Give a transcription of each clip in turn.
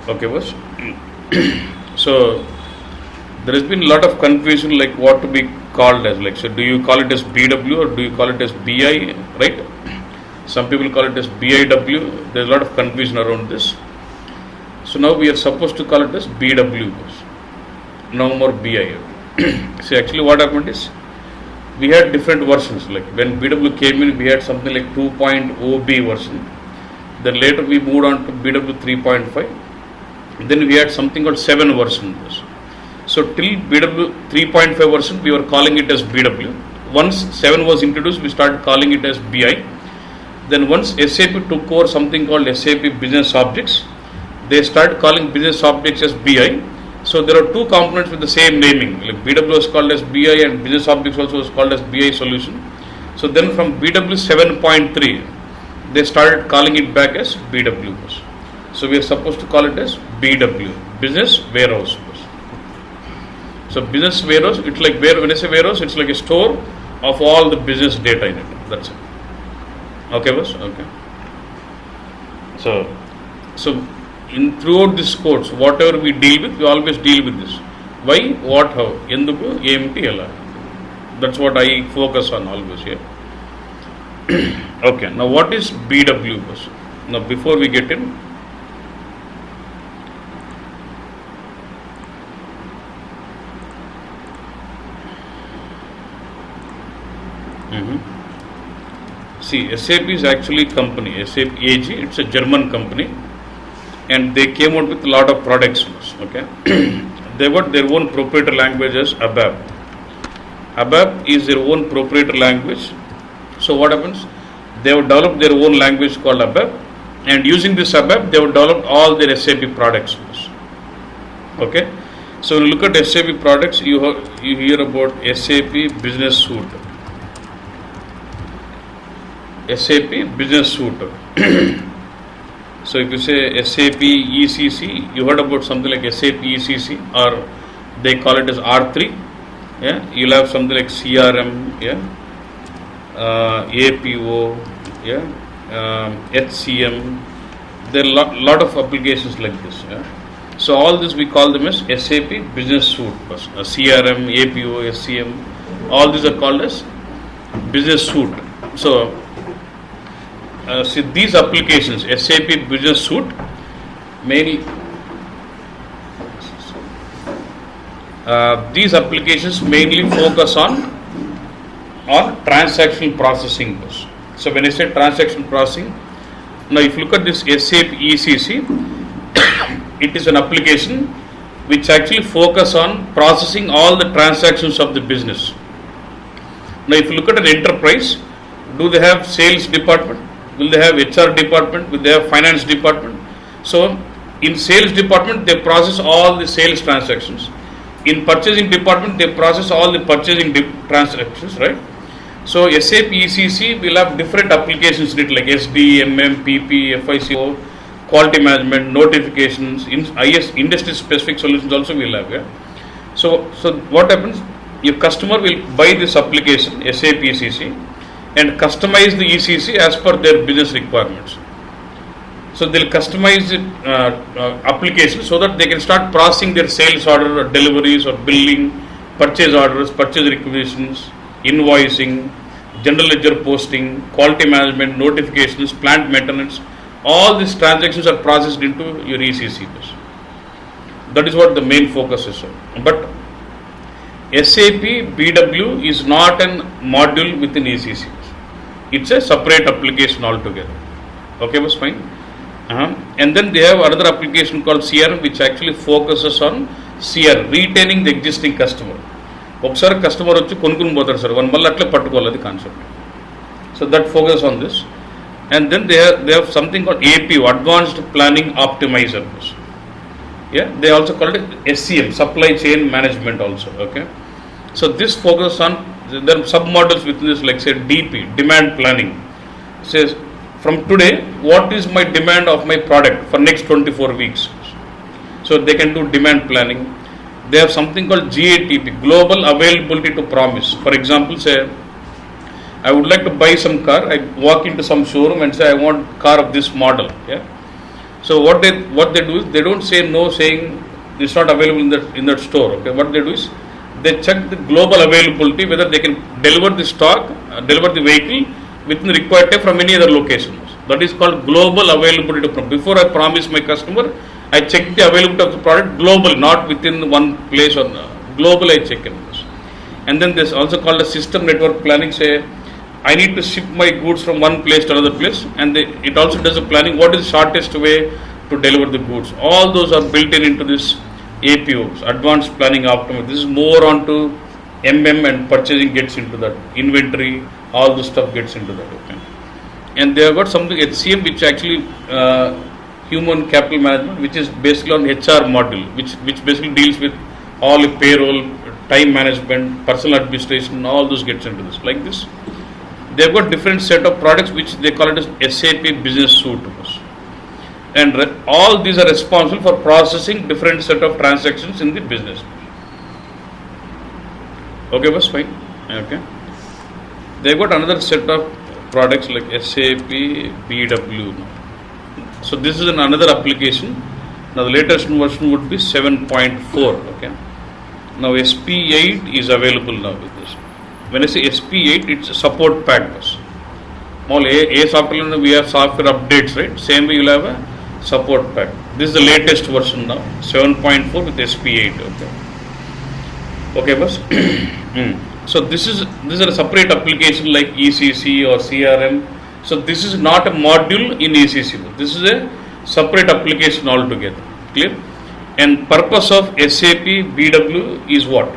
Okay, boss. So there has been a lot of confusion, like what to be called as. Like, so do you call it as BW or do you call it as BI? Right? Some people call it as BIW. There's a lot of confusion around this. So now we are supposed to call it as BW. No more BI. See, actually, what happened is we had different versions. Like when BW came in, we had something like 2.0B version. Then later we moved on to BW 3.5. Then we had something called 7 version. So till BW 3.5 version, we were calling it as BW. Once 7 was introduced, we started calling it as BI. Then once SAP took over something called SAP Business Objects, they started calling Business Objects as BI. So there are two components with the same naming. Like BW was called as BI and Business Objects also was called as BI solution. So then from BW 7.3, they started calling it back as BW. So we are supposed to call it as BW, Business Warehouse. So business warehouse, it's like when I say warehouse, it's like a store of all the business data in it. That's it. Okay, boss? Okay. So in throughout this course, whatever we deal with, we always deal with this. Why, what, how, enduku, emti, ela. That's what I focus on always here. Okay, now what is BW, boss? Now before we get in, see, SAP is actually company, SAP AG, it's a German company, and they came out with a lot of products. Okay, they got their own proprietary language as ABAP. ABAP is their own proprietary language. So what happens? They have developed their own language called ABAP, and using this ABAP, they have developed all their SAP products. Okay, so when you look at SAP products, you hear about SAP Business Suite. SAP Business Suite. So if you say SAP ECC, you heard about something like SAP ECC, or they call it as R3. Yeah, you'll have something like CRM. Yeah, APO. Yeah, HCM. There are lot of applications like this. Yeah. So all this we call them as SAP Business Suite. CRM, APO, HCM. All these are called as Business Suite. So see, these applications, SAP Business Suite, mainly these applications mainly focus on transaction processing. So when I say transaction processing, now if you look at this SAP ECC, it is an application which actually focus on processing all the transactions of the business. Now if you look at an enterprise, do they have sales department? Will they have HR department? Will they have finance department? So in sales department, they process all the sales transactions. In purchasing department, they process all the purchasing transactions, right? So SAP ECC will have different applications in it, like SD, MM, PP, FICO, quality management, notifications, IS, industry specific solutions also will have. Yeah? So what happens? Your customer will buy this application, SAP ECC, and customize the ECC as per their business requirements. So they'll customize the application so that they can start processing their sales order or deliveries or billing, purchase orders, purchase requisitions, invoicing, general ledger posting, quality management, notifications, plant maintenance. All these transactions are processed into your ECC. That is what the main focus is. But SAP BW is not a module within ECC. It's a separate application altogether. Okay, was fine. And then they have another application called CRM, which actually focuses on CRM, retaining the existing customer. ఒకసారి customer వచ్చి కొనుక్కుని పోతారు sir, one మళ్ళీ అట్లే పట్టుకోవాలి, అది concept. So that focus on this. And then they have something called APO, Advanced Planning Optimizer. Yeah, they also call it SCM, Supply Chain Management also. Okay, so this focuses on, there are sub-models within this, like say DP, Demand Planning. It says from today, what is my demand of my product for next 24 weeks? So they can do demand planning. They have something called GATP, Global Availability to Promise. For example, say I would like to buy some car. I walk into some showroom and say I want car of this model. Yeah. So what they do is they don't say no, saying it's not available in that store. Okay, what they do is they check the global availability whether they can deliver the stock, deliver the vehicle within the required time from any other location. That is called global availability. Before I promise my customer, I check the availability of the product global, not within one place or global. I check in this, and then this also called a system network planning. Say I need to ship my goods from one place to another place, and it also does a planning. What is the shortest way to deliver the goods? All those are built into this APOs, Advanced Planning Optimization. This is more onto and purchasing gets into that. Inventory, all the stuff gets into that. Okay. And they have got something HCM, which actually human capital management, which is basically on HR module, which basically deals with all the payroll, time management, personal administration, all those gets into this. Like this, they have got different set of products which they call it as SAP Business Suite. And all these are responsible for processing different set of transactions in the business. Okay, boss, fine. Okay. They've got another set of products like SAP BW. So this is another application. Now the latest version would be 7.4. Okay. Now SP8 is available now with this. When I say SP8, it's a support pack. Small A software we have software updates, right? Same way you'll have a support pack. This is the latest version now, 7.4 with SP8. Okay. Okay, boss. So these are a separate application like ECC or CRM. So this is not a module in ECC. This is a separate application altogether. Clear? And purpose of SAP BW is what?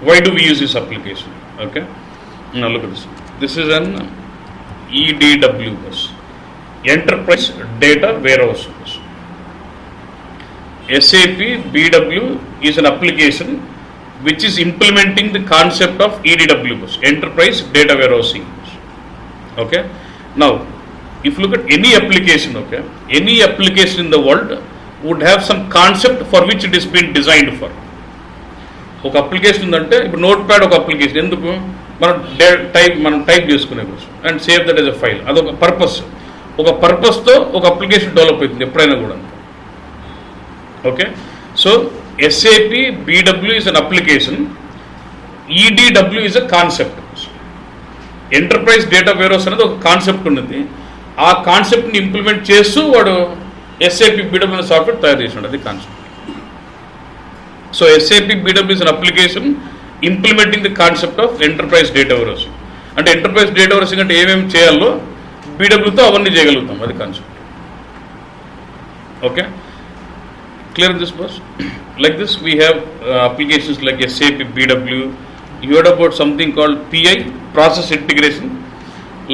Why do we use this application? Okay. Now look at this. This is an EDW bus. Enterprise Data Warehouse bus. SAP BW is an application which is implementing the concept of EDW bus, Enterprise Data Warehousing bus. Okay. Now, if you look at any application, okay, any application in the world would have some concept for which it is been designed for. ఒక application ఉందంటే ఇప్పుడు note pad ఒక application ఎందుకు మనం type చేసుకునే కోసం and save that as a file అదొక purpose ఒక పర్పస్తో ఒక అప్లికేషన్ డెవలప్ అవుతుంది ఎప్పుడైనా కూడా okay so SAP BW is an application, EDW is a concept. Enterprise data warehouse అనేది ఒక కాన్సెప్ట్ ఉన్నది ఆ కాన్సెప్ట్ని ఇంప్లిమెంట్ చేస్తూ వాడు SAP BW సాఫ్ట్వేర్ తయారు చేసినాడు అది concept so SAP BW is an application implementing the concept of enterprise data warehousing అంటే ఎంటర్ప్రైజ్ డేటా వేర్హౌసింగ్ అంటే ఏమేమి చేయాలో BWతో అవన్నీ చేయగలుగుతాం అది concept okay clear this boss like this we have applications like SAP BW you heard about something called PI process integration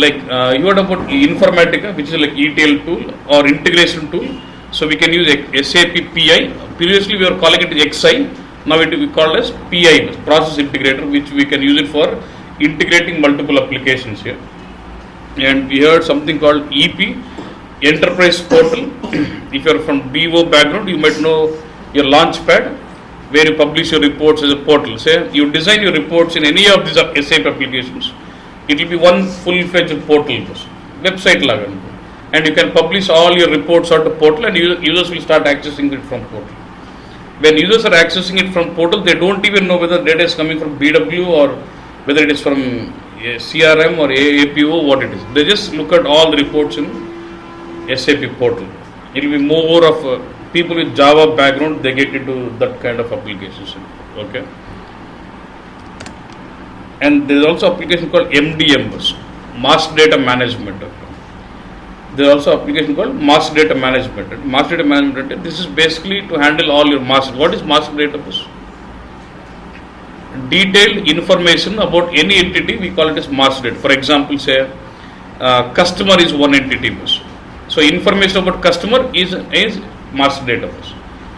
like you heard about Informatica which is like ETL tool or integration tool so we can use SAP PI previously we were calling it XI now it we called as PI process integrator which we can use it for integrating multiple applications here and we heard something called EP Enterprise Portal. If you are from BO background, you might know your Launchpad, where you publish your reports as a portal. Say you design your reports in any of these SAP applications, it will be one full-fledged portal, website laga, and you can publish all your reports out of portal, and users will start accessing it from portal. When users are accessing it from portal, they don't even know whether data is coming from BW or whether it is from CRM or APO, what it is. They just look at all the reports in SAP portal. It will be more of people with Java background, they get into that kind of applications. Okay. And there is also application called MDM, Master Data Management. There is also application called Master Data Management. Master Data Management, this is basically to handle all your master. What is Master Data? Detailed information about any entity, we call it as Master Data. For example, say customer is one entity. So information about customer is master database.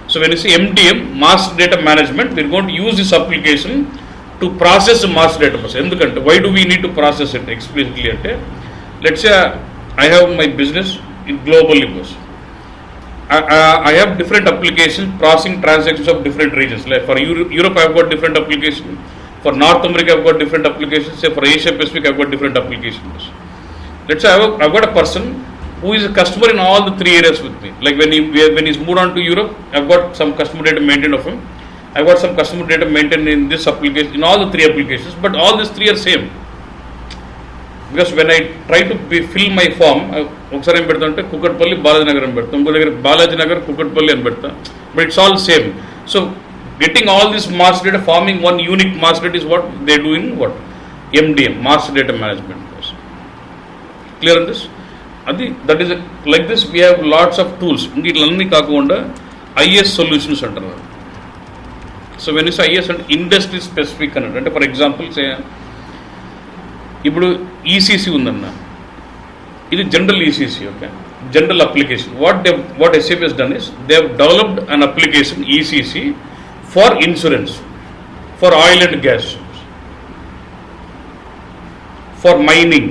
So when you say MDM, master data management, we are going to use this application to process the master database. Why do we need to process it explicitly? Let's say I have my business in globally. I have different applications processing transactions of different regions. Like for Europe, I have got different applications. For North America, I have got different applications. Say for Asia Pacific, I have got different applications. Let's say I've got a person who is a customer in all the 3 areas with me. Like when he's moved on to Europe, I've got some customer data maintained of him. I've got some customer data maintained in this application, in all the 3 applications, but all these 3 are same. Because when I try to fill my form, ఒకసారి ఏం పెడతా అంటే కుక్కట్పల్లి బాలాజీ నగర్ అని పెడతాం, ఇంకో దగ్గర బాలాజీ నగర్ కుక్కట్పల్లి అని పెడతా, but it's all same. So getting all this master data, forming one unique master data is what they do in what? MDM, master data management. Clear on this? That is like this. We have lots of tools. వీటిలన్నీ కాకుండా IS solutions అంటారు. So when you say IS అంటే industry specific అన్నట్టు, అంటే for example ఇప్పుడు ECC ఉందన్న, ఇది general ECC, okay, general application. What SAP has done is they have developed an application ECC for insurance, for oil and gas, for mining.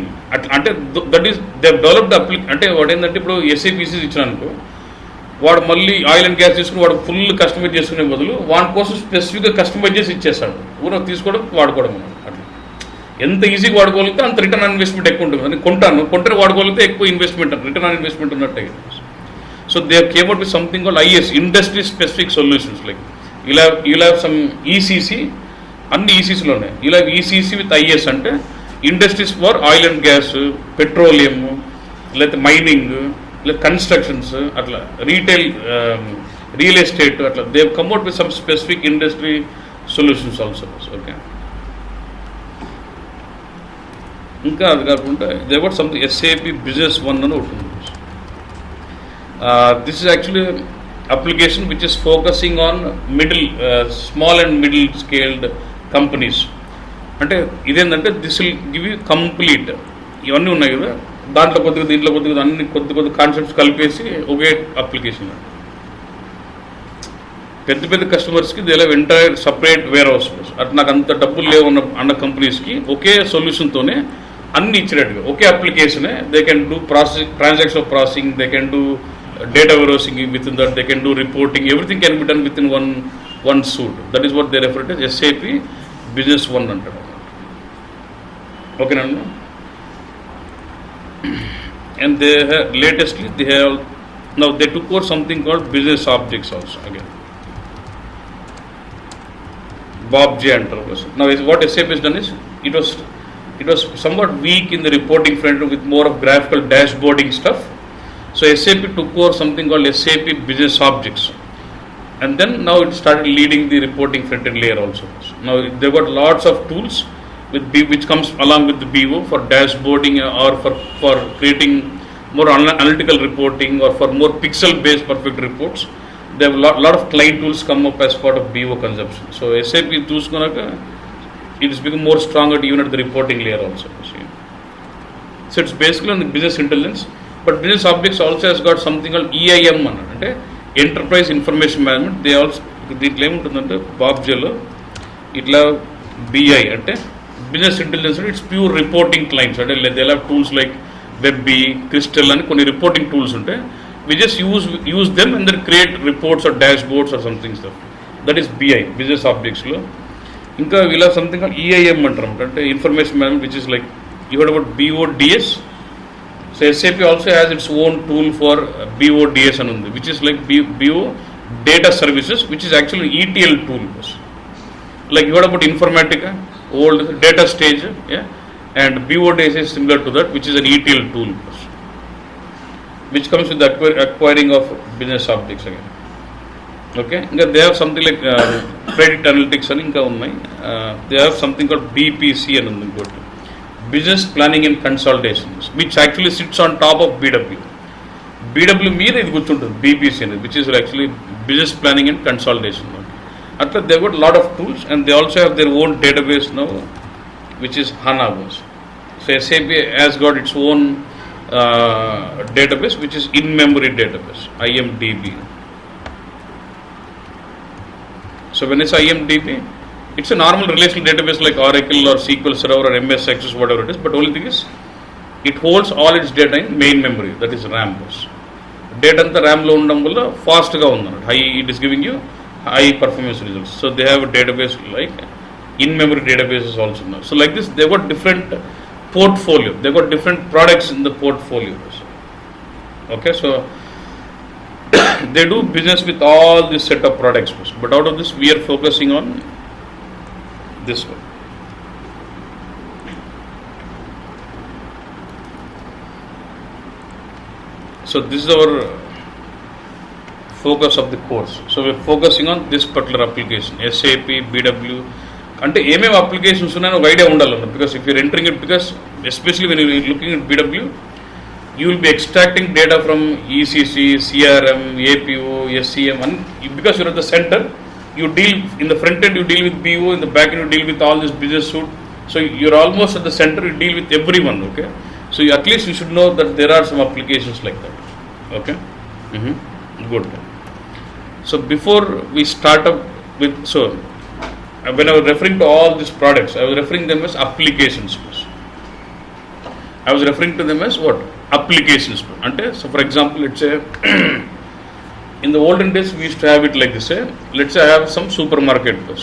అంటే that is they have developed అంటే వాడు ఏంటంటే ఇప్పుడు SAP ECC ఇచ్చినానుకో, వాడు మళ్ళీ oil and gas తీసుకుని వాడు full customise చేసుకునే బదులు వాడి కోసం స్పెసిఫిక్గా కస్టమైజ్ చేసి ఇచ్చేస్తాడు, ఊరు తీసుకోవడం వాడుకోవడం అట్లా. ఎంత ఈజీగా వాడుకోగలిగితే అంత రిటర్న్ ఆన్ ఇన్వెస్ట్మెంట్ ఎక్కువ ఉంటుంది. అని కొంటే వాడుకోగలిగితే ఎక్కువ ఇన్వెస్ట్మెంట్, రిటర్న్ ఆన్ ఇన్వెస్ట్మెంట్ ఉన్నట్టే. So they came out with something called IS, industry specific solutions. Like you'll have some ECC, అన్ని ECCలో ఉన్నాయి. you'll have ECC with IS అంటే industries for oil and gas, petroleum, లేకపోతే mining, లేదా constructions, అట్లా retail, real estate, అట్లా they come out with some specific industry solutions also. Okay, ఇంకా అది కాకుండా they what something SAP Business One అని ఒకటి ఉంది. This is actually application which is focusing on small and middle scaled companies. అంటే ఇదేంటంటే this will give you complete, ఇవన్నీ ఉన్నాయి కదా, దాంట్లో కొద్దిగా దీంట్లో కొద్దిగా అన్ని కొద్ది కాన్సెప్ట్స్ కలిపేసి ఒకే అప్లికేషన్. పెద్ద కస్టమర్స్కి they have entire separate warehouse. అట్లా నాకు అంత డబ్బులు లేవు అన్న కంపెనీస్కి ఒకే సొల్యూషన్తోనే అన్ని ఇచ్చినట్టుగా ఒకే అప్లికేషనే they can do transaction processing, they can do data warehousing within that, they can do reporting, everything can be done within one suite. That is what they refer to as SAP Business One అంటారు. ఓకేనా? And they have latestly now they took over something called business objects also again. Bob J అంటారు. Now what SAP has done is it was somewhat weak in the reporting front with more of graphical dashboarding stuff. So SAP took over something called SAP Business Objects, and then now it started leading the reporting front-end layer also. Now they've got lots of tools which comes along with the BO for dashboarding or for creating more analytical reporting or for more pixel-based perfect reports. They have a lot of client tools come up as part of BO consumption. So SAP tools it has become more stronger even at the reporting layer also. So it's basically on the business intelligence. But Business Objects also has got something called EIM అంటే enterprise information management. They also దీంట్లో ఏముంటుందంటే బాబ్జేలో ఇట్లా BI అంటే business intelligence, it's pure reporting clients. అంటే they have tools like Webi, Crystal అని కొన్ని reporting tools ఉంటాయి. We just use them and then create reports or dashboards or something stuff. That is BI business ఆబ్జెక్ట్స్లో. ఇంకా వీళ్ళ something called EIM అంటారు అంటే information management, which is like you heard about BODS. So SAP also has its own tool for BODS and which is like BO Data Services, which is actually an ETL tool. Like you heard about Informatica, old data stage, yeah, and BODS is similar to that, which is an ETL tool, which comes with the acquiring of business objects again. Okay, they have something like credit analytics and they have something called BPC and good. Business Planning and Consolidations, which actually sits on top of BW. BW మీద ఇది కూర్చుంటుంది BPC అనేది, which is actually Business Planning and Consolidation. అట్లా they got a lot of tools and they also have their own database now, which is HANA. So SAP has got its own database, which is in-memory database, IMDB. So when it's IMDB, it's a normal relational database like Oracle or SQL Server or MS Access, whatever it is, but only thing is it holds all its data in main memory, that is RAM. Data anta RAM lo undam valla fast ga undi, it is giving you high performance results. So they have a database like in memory databases also now. So like this they got different portfolio, they got different products in the portfolio. Okay, so they do business with all this set of products, but out of this we are focusing on this one. So this is our focus of the course. So we're focusing on this particular application, SAP, BW. అంటే ఏమేమి applications ఉన్నాయో ఒక idea ఉండాలన్న, because if you're entering it, because especially when you're looking it BW, you will be extracting data from ECC, CRM, APO, SCM, and because you're at the center, you deal in the front end, you deal with BO, in the back end, you deal with all this business suite. So you're almost at the center, you deal with everyone. Okay, so at least you should know that there are some applications like that. Okay, good. So before we start up with, so when I was referring to all these products, I was referring them as applications. I was referring to them as what? Applications. So for example, let's say in the olden days we used to have it like this. Let's say I have some supermarket bus,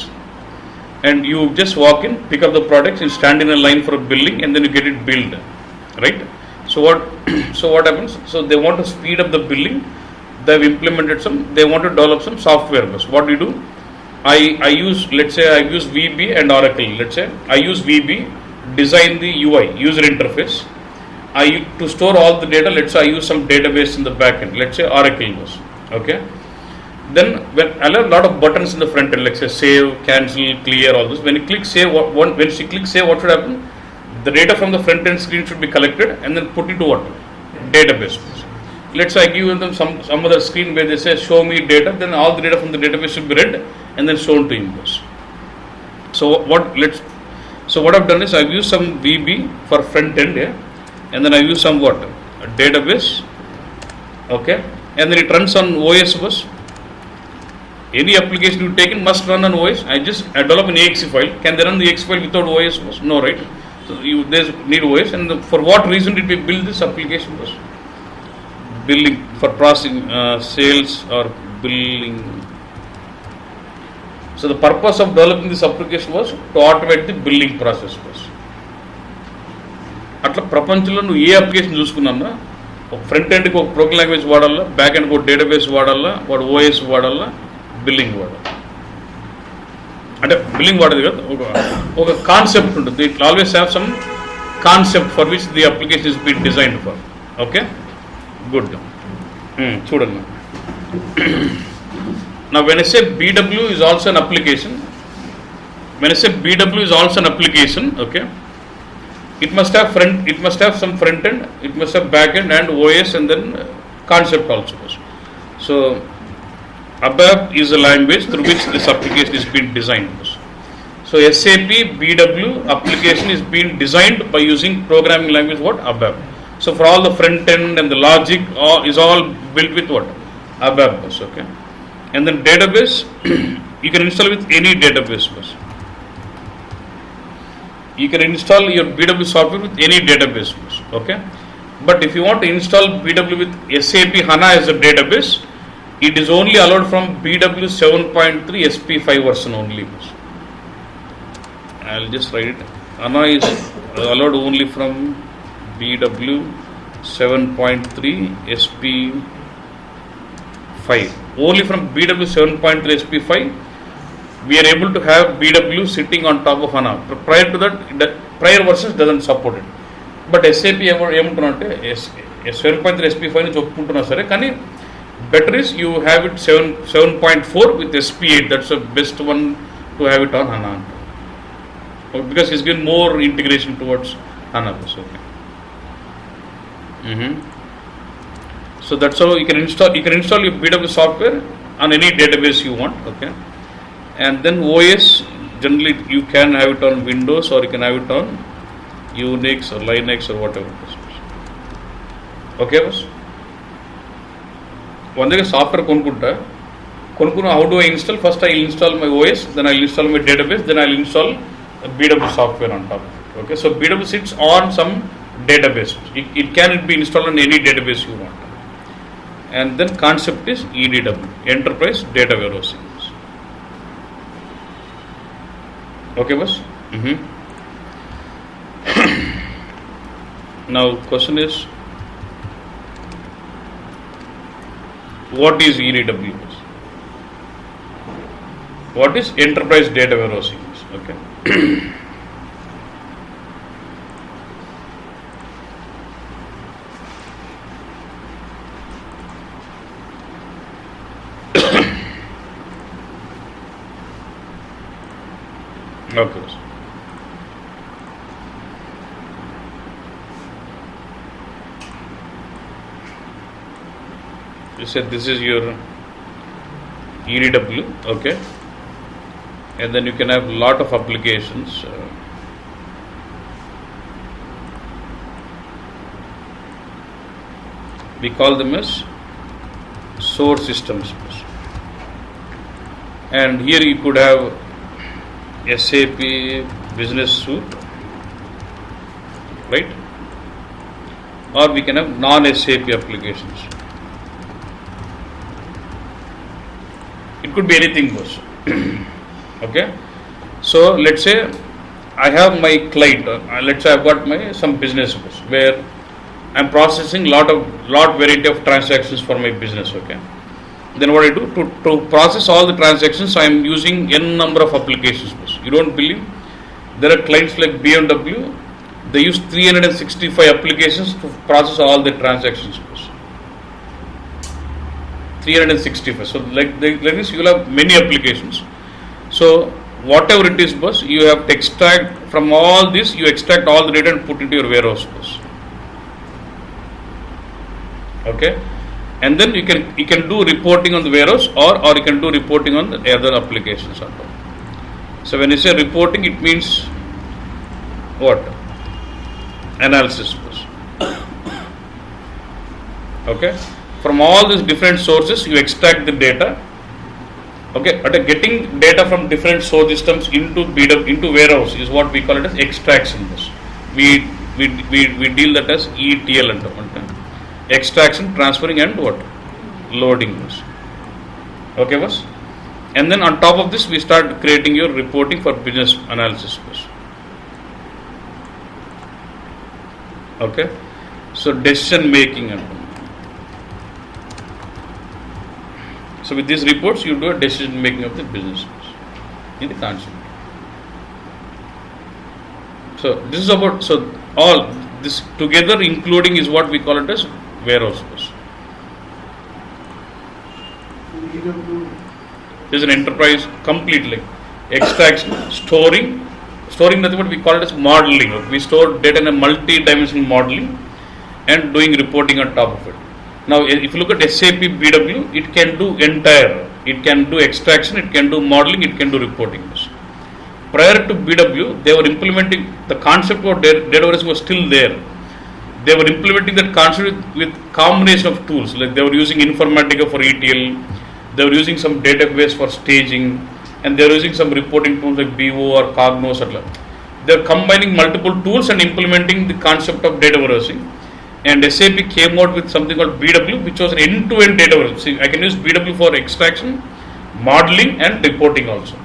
and you just walk in, pick up the products, and stand in a line for a billing, and then you get it billed, right? So what happens? So they want to speed up the billing. They've implemented they want to develop some software bus. What do you do? I use, let's say I use VB and Oracle. Let's say I use VB, design the UI, user interface. To store all the data, let's say I use some database in the back end, let's say Oracle was, okay. Then when I have a lot of buttons in the front end, like say save, cancel, clear, all this. When you click save, when she clicks save, what should happen? The data from the front end screen should be collected and then put into what? Database. Let's say I give them some other screen where they say show me data, then all the data from the database should be read and then shown to invoice. So what I've done is I've used some VB for front end, and then I use some what? A database, okay, and then it runs on OS bus. Any application you take in must run on OS. I develop an exe file. Can they run the exe file without OS bus? No, right? So they need OS. And for what reason did we build this application bus? Billing, for processing sales or billing. So the purpose of developing this application was to automate the billing process bus. అట్లా ప్రపంచంలో నువ్వు ఏ application చూసుకున్నా ఒక front ఎండ్కి ఒక program language వాడాలా, back ఎండ్కి ఒక database వాడాలా, వాడు ఓఎస్ వాడాలా, బిల్లింగ్ వాడాలి. అంటే బిల్లింగ్ వాడేది కదా, ఒక కాన్సెప్ట్ ఉంటుంది. It always have some concept for which the application is been designed for. Okay, good. చూడండి, now when I say BW is also an application, okay, it must have some front end, it must have back end and OS, and then concept also. So ABAP is a language through which this application is being designed. So SAP BW application is being designed by using programming language what? ABAP. So for all the front end and the logic is all built with what? ABAP bus, okay. And then database you can install with any database bus. You can install your BW software with any database bus, okay. But if you want to install BW with SAP HANA as a database, it is only allowed from BW 7.3 SP5 version only. I'll just write it. HANA is allowed only from BW 7.3 SP5. Only from BW 7.3 SP5 we are able to have BW sitting on top of HANA. Prior to that, the prior versions doesn't support it. But SAP ఏమంటున్నారంటే 7.3 SP5 నుంచి ఒప్పుకుంటున్నా సరే, కానీ better is you have it 7.4 with SP8. That's the best one to have it on HANA, because it's given more integration towards HANA. Okay. So that's how you can install your BW software on any database you want, okay. And then OS, generally you can have it on Windows or you can have it on Unix or Linux or whatever. Okay, boss. One day software కొనుక్కున్న how do I install? First I install my OS, then I'll install my database, then I'll install BW software on top of it. Okay, so BW sits on some database. It can be installed on any database you want. And then concept is EDW, Enterprise Data Warehousing. Okay, boss. Now question is, What is EDW? What is enterprise data warehousing? Okay. Okay. You said this is your EDW, okay, and then you can have lot of applications. We call them as source systems, and here you could have SAP Business Suite, right? Or we can have non-SAP applications. It could be anything, boss. Okay. So let's say I have my client. Let's say I've got some business where I'm processing lot variety of transactions for my business. Okay. Then what I do to process all the transactions, I am using n number of applications. You don't believe? There are clients like BMW. They use 365 applications to process all the transactions. 365. So like this, you will have many applications. So whatever it is, boss, you have to extract from all this. You extract all the data and put into your warehouse, boss. Okay. And then you can do reporting on the warehouse, or you can do reporting on the other applications. So when you say reporting, it means what? Analysis. Okay. From all these different sources, you extract the data. Okay. But getting data from different source systems into warehouse is what we call it as extraction. We deal that as ETL and extraction, transferring, and what? Loading. Okay, boss? And then on top of this, we start creating your reporting for business analysis. Okay? So decision making. So with these reports, you do a decision making of the business. In the concept. So this is about, so all this together including is what we call it as warehouse. This is an enterprise completely. Extraction, storing nothing but we call it as modeling. We store data in a multi-dimensional modeling and doing reporting on top of it. Now if you look at SAP BW, it can do entire. It can do extraction, it can do modeling, it can do reporting. Prior to BW, they were implementing the concept of data warehousing was still there. They were implementing that concept with combination of tools, like they were using Informatica for ETL, they were using some database for staging, and they were using some reporting tools like BO or Cognos. They are combining multiple tools and implementing the concept of data warehousing. And SAP came out with something called BW, which was an end-to-end data warehousing. See, I can use BW for extraction, modeling, and reporting also.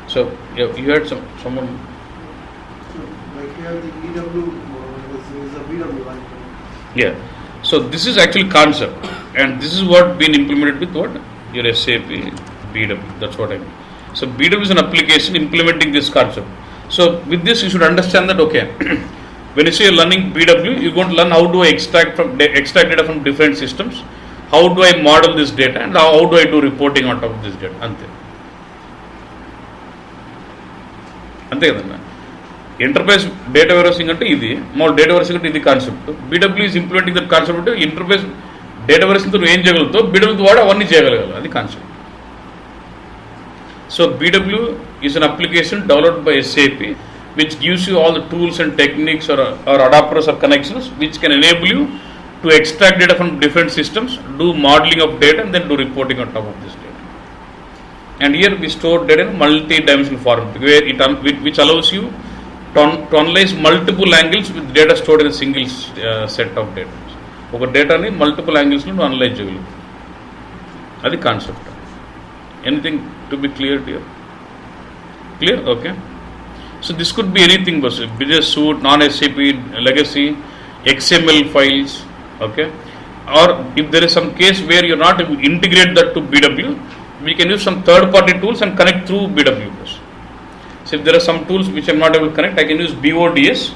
So you had someone. Like here the EW is a BW line. Yeah. So this is actually concept, and this is what been implemented with what? Your SAP BW. That's what I mean. So BW is an application implementing this concept. So with this you should understand that okay, when you say you're learning BW, you're going to learn how do I extract data from different systems, how do I model this data, and how do I do reporting on top of this data. అంతే కదన్నా. Enterprise data warehousing అంటే ఇది, మామూలు data warehousing అంటే ఇది concept. BW is implementing that concept అంటే enterprise data వేర్హౌసింగ్తో నువ్వు ఏం చేయగలుగుతావు, BW వాడు అవన్నీ చేయగలగాలి, అది concept. So BW is an application developed by SAP which gives you all the tools and techniques or adapters or connections which can enable you to extract data from different systems, do modeling of data, and then do reporting on top of this data. And here we store data in multi-dimensional format, where which allows you to analyze multiple angles with data stored in a single set of data. ఒక డేటాని multiple యాంగిల్స్లో నువ్వు analyse చేయగలవు, అది concept. Anything to be clear to you? Clear? Okay. So this could be anything, business suite, non-SAP, legacy, XML files, Okay, or if there is some case where you're not able to integrate that to BW, we can use some third party tools and connect through BW bus. So if there are some tools which I'm not able to connect, I can use BODS,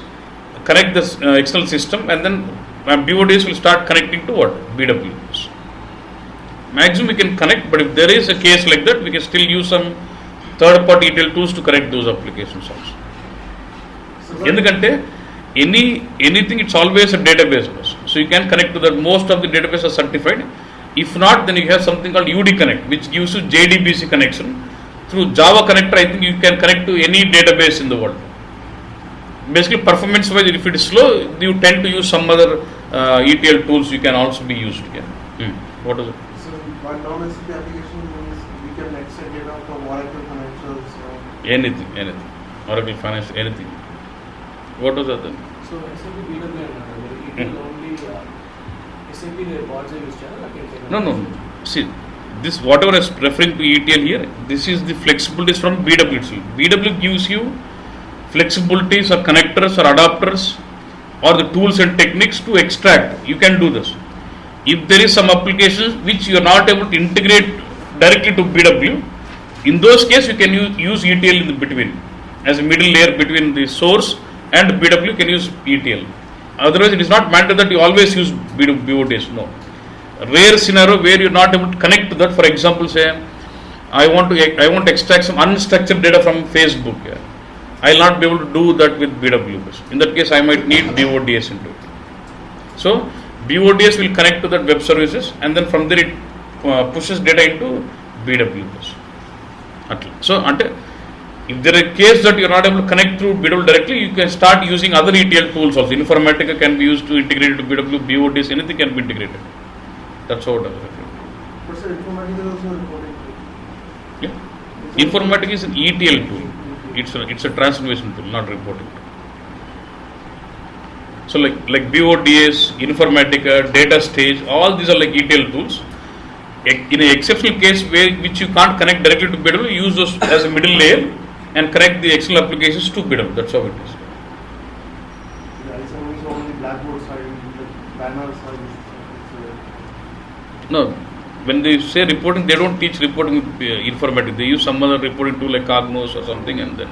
connect this external system, and then BODS will start connecting to what? BW bus. Maximum we can connect, but if there is a case like that, we can still use some third party ETL tools to connect those applications also. ఎందుకంటే anything it's always a database bus, so you can connect to that. Most of the database are certified. If not, then you have something called UD Connect, which gives you JDBC connection. Through Java connector, I think you can connect to any database in the world. Basically, performance wise, if it is slow, you tend to use some other ETL tools. You can also be used here. What is it? So one non-SAP application means we can extract data from Oracle Financials. Anything. Oracle Finance, anything. What was that then? So SAP BW and only SAP reports are used channel. No. See, this whatever is referring to ETL here, this is the flexibilities from BW itself. BW gives you flexibilities or connectors or adapters or the tools and techniques to extract. You can do this. If there is some applications which you are not able to integrate directly to BW, in those cases you can use ETL in the between as a middle layer between the source and BW. You can use ETL. Otherwise, it is not mandatory that you always use BODS. No. Rare scenario where you are not able to connect to that. For example, say I want to extract some unstructured data from Facebook. I will not be able to do that with BW. In that case, I might need BODS into it. So BODS will connect to that web services, and then from there it pushes data into BW. So if there is a case that you are not able to connect through BW directly, you can start using other ETL tools also. Informatica can be used to integrate to BW, BODS, anything can be integrated. That's how it is. But sir, Informatica is also reporting tool. Yeah. Informatica is an ETL tool. It's a transformation tool, not reporting tool. So like BODS, Informatica, Data Stage, all these are like ETL tools. In an exceptional case which you can't connect directly to BW, use those as a middle layer and connect the external applications to BW. That's how it is. Yeah, it's only Blackboard side, the banner side. No, when they say reporting, they don't teach reporting with Informatica. They use some other reporting tool like Cognos or something, and then.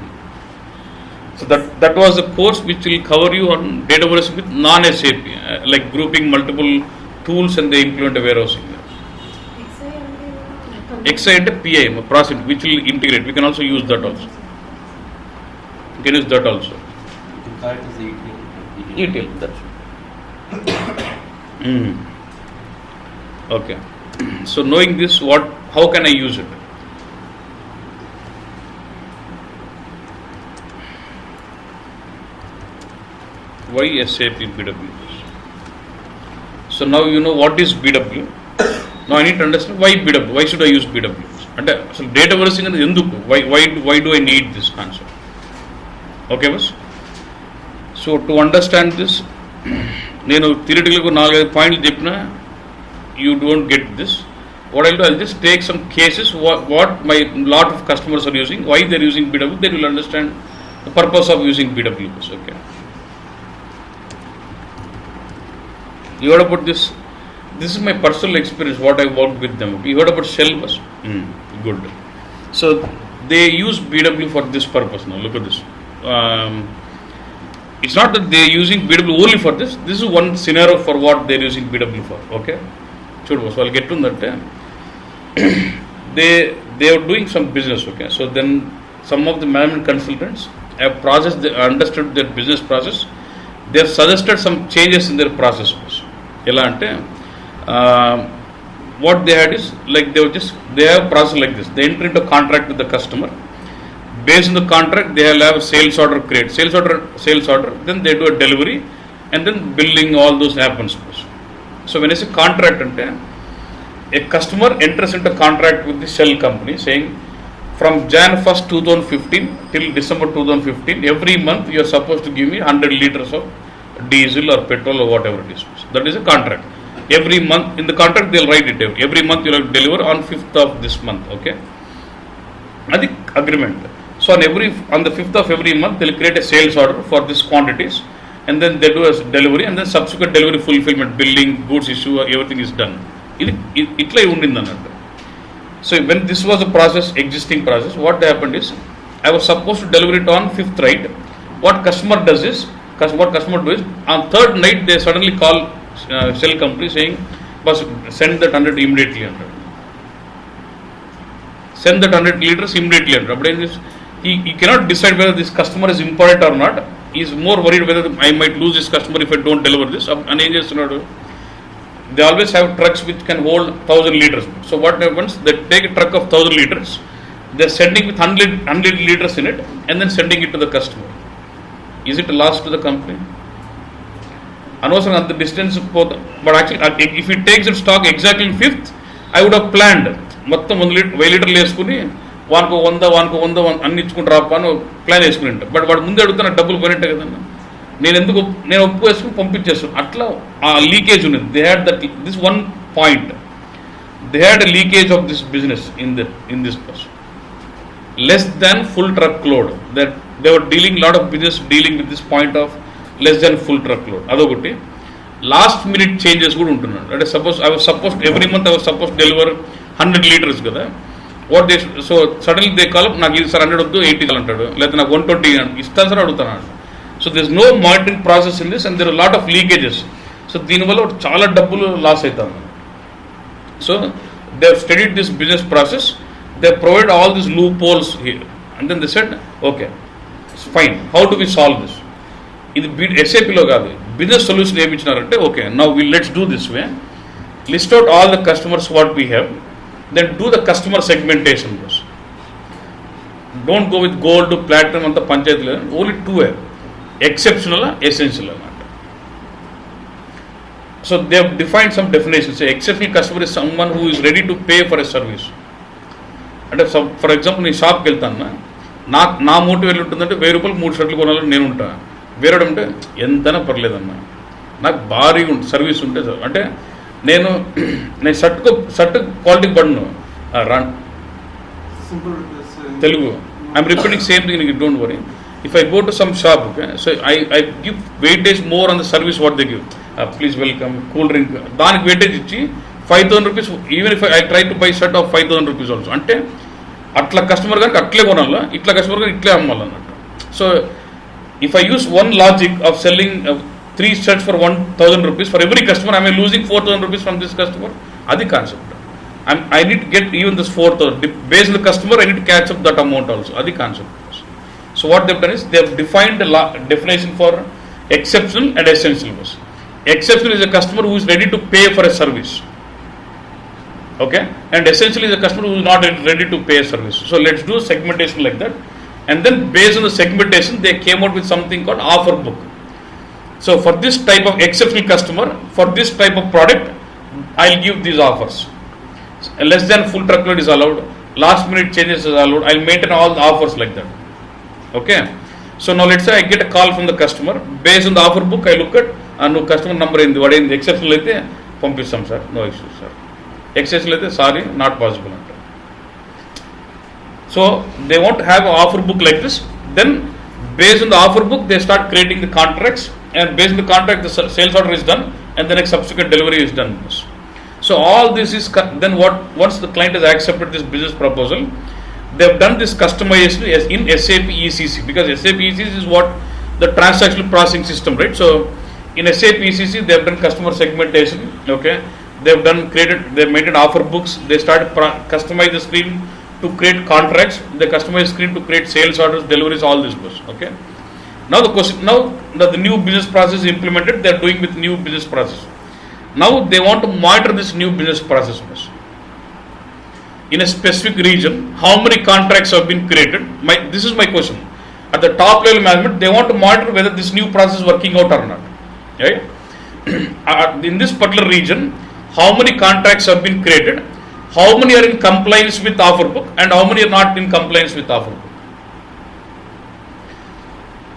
So that was a course which will cover you on Dataverse with non-SAP, like grouping multiple tools and they implement a warehousing. XI and PIM, a process which will integrate. We can also use that also. You can use that also. ETL, that's Okay. So knowing this, how can I use it? Why SAP BW? So now you know what is BW. Now I need to understand why BW. Why should I use BW? And so data versing and enduku. Why do I need this concept? Okay, boss. So to understand this, నేను థియరిటికల్గా 4-5 పాయింట్లు చెప్పినా you don't get this. What I'll do, I'll just take some cases what my lot of customers are using, why they're using BW, they will understand the purpose of using BW. Okay. You heard about this? This is my personal experience, what I worked with them. You heard about Shell bus? Good. So they use BW for this purpose now. Look at this. It's not that they're using BW only for this. This is one scenario for what they're using BW for. Okay. So I'll get to that. They are doing some business. Okay. So then some of the management consultants have understood their business process. They have suggested some changes in their process. What they had is like they have a process like this. They enter into a contract with the customer. Based on the contract, they will have a sales order create. Sales order. Then they do a delivery, and then billing. All those happens. So when I say contract, a customer enters into a contract with the Shell company saying, from Jan 1st 2015 till December 2015, every month you are supposed to give me 100 liters of diesel or petrol or whatever it is. That is a contract. Every month in the contract they will write it down. Every month you will deliver on 5th of this month. Okay. That's the agreement. So on the 5th of every month they will create a sales order for these quantities, and then they do a delivery, and then subsequent delivery fulfillment, billing, goods issue, everything is done. Itla undindi annattu. So when this was a process, existing process, what happened is, I was supposed to deliver it on 5th night. What customer does is, on 3rd night they suddenly call cell company saying, "Boss, send that 100 immediately." Send that 100 liters immediately. But he cannot decide whether this customer is important or not. He is more worried whether I might lose this customer if I don't deliver this. And they always have trucks which can hold 1000 liters. So what happens? They take a truck of 1000 liters, they are sending with 100 liters in it, and then sending it to the customer. Is it a loss to the company? Another at the distance, but actually, if he takes the stock exactly in 5th, I would have planned. మొత్తం 1000 లీటర్లు వేసుకుని వానికి 100 అన్ని ఇచ్చుకుంటూ రాపాను plan వేసుకుని. But వాడు ముందే అడుగుతున్న డబ్బులు పోయినట్టే కదన్నా. నేను ఒప్పు వేసుకుని పంపించేస్తాను. అట్లా ఆ లీకేజ్ ఉన్నది. They had that this one point. They had a leakage of this business in this bus. Less than full truck load. They were dealing lot of business dealing with this point of less than full truck load. అదొకటి. Last minute changes కూడా ఉంటున్నాడు. అంటే suppose every month I was suppose deliver 100 liters కదా. What they so suddenly they call, నాకు ఇది sir 100 వద్దు 80 అంటాడు, లేదా నాకు 120 ఇస్తాను సార్ అడుగుతాను. So this no monitoring process in this, and there are lot of leakages. So దీనివల్ల చాలా డబ్బులు లాస్ అవుతాను. So they have studied this business process, they provide all this loopholes here, and then they said okay fine, how do we solve this. ఇది ఎస్ఏపిలో కాదు, business solution ఏమి ఇచ్చినారంటే, okay now let's do this way, list out all the customers what we have, then do the customer segmentation. Don't go with gold, platinum anta panchayat le, only 2 exceptional, essential anamata. So they have defined some definitions. Say exceptional customer is someone who is ready to pay for a service. అంటే for example నేను షాప్కి వెళ్తాను, నా motive వెళ్ళి ఉంటుందంటే 1000 రూపాయలు 3 షర్ట్లు కొనాలని నేను ఉంటాను. వేరేడు అంటే ఎంతైనా పర్లేదన్నా, నాకు భారీగా ఉంటుంది సర్వీస్ ఉంటే సార్. అంటే నేను షర్ట్ క్వాలిటీకి పడను. Telugu I'm repeating same thing, don't worry. If I go to some shop, okay, so I give weightage more on the service what they give. Please welcome, cool drink, దానికి weightage ఇచ్చి 5000 rupees, even if I try to buy shirt of 5000 rupees also. అంటే అట్లా customer గారికి అట్లే కొనాలా, ఇట్లా customer గారికి ఇట్లే అమ్మాలన్నట్టు. So if I use one logic of selling 3 shirts for 1000 rupees for every customer, am I losing 4000 rupees from this customer? Adi concept. I need to get even this 4000 based on the customer. I need to catch up that amount also. Adi concept. So what they've done is they have defined a definition for exceptional and essential. Exceptional is a customer who is ready to pay for a service, okay, and essential is a customer who is not ready to pay a service. So let's do segmentation like that, and then based on the segmentation they came out with something called offer book. So for this type of exceptional customer, for this type of product, I'll give these offers. Less than full truckload is allowed, last minute changes is allowed, I'll maintain all the offers like that. Okay. So now let's say I get a call from the customer, based on the offer book I look at, no customer number in the exceptional aithe పంపిస్తాం sir, no issues sir. Exceptional aithe sorry, not possible anta. So they want to have an offer book like this. Then based on the offer book they start creating the contracts, and based on the contract the sales order is done, and the next subsequent delivery is done. So all this is then what, once the client has accepted this business proposal, they have done this customization in SAP ECC, because SAP ECC is what the transactional processing system, right? So in SAP ECC they have done customer segmentation, okay, they have maintained offer books, they started customize the screen to create contracts, they customize screen to create sales orders, deliveries, all this goes, okay. Now the question, now the new business process is implemented, they are doing with new business process. Now they want to monitor this new business process in a specific region. How many contracts have been created? This is my question. At the top level management, they want to monitor whether this new process is working out or not, right? In this particular region, how many contracts have been created, how many are in compliance with offer book, and how many are not in compliance with offer book.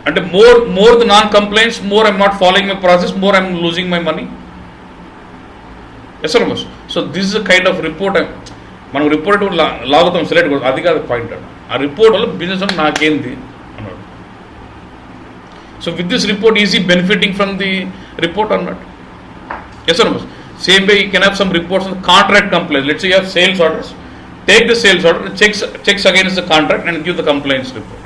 And more the non-compliance, more I'm not following my process, more I'm losing my money. Yes sir. So this is a kind of report. మనం report లాగుతాం select కూడా, అది కాదు point. ఆ report వల్ల business నాకేంది అన్నాడు. So with this report, is he benefiting from the report or not? Yes or no? Same way you can have some reports on contract compliance. Let's say you have sales orders. Take the sales order, checks against the contract and give the compliance report.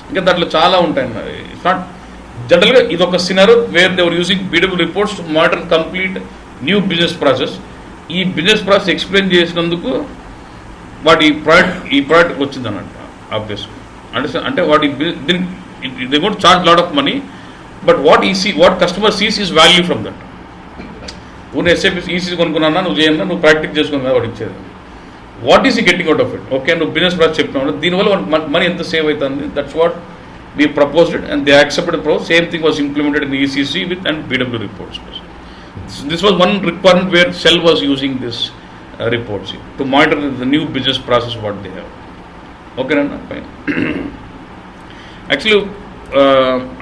ఇంకా దాంట్లో చాలా ఉంటాయి. It's not జనరల్గా ఇది ఒక scenario where they were using BW reports to monitor complete new business process. ఈ business process explain చేసినందుకు వాటి ఈ ప్రోడక్ట్ వచ్చింది అన్నట్టు ఆబ్వియస్గా. అంటే వాటి they got charge lot of money, but what customer sees is value from that. నువ్వు ఎస్ఏపీ ఈసీ కొనుక్కున్నా, నువ్వు చేయన్నా, నువ్వు ప్రాక్టీస్ చేసుకున్నా వాడు ఇచ్చేది. What is he getting out of it? Okay, నువ్వు బిజినెస్ ప్రాసెస్ చెప్తున్నావు, దీనివల్ల మనీ ఎంత సేవ్ అవుతుంది. That's what we proposed and they accepted pro. Same thing was implemented in ECC with and BW reports. This was one requirement where Shell was using this reports to monitor the new business process what they have. Okay, Nana? Fine. Actually,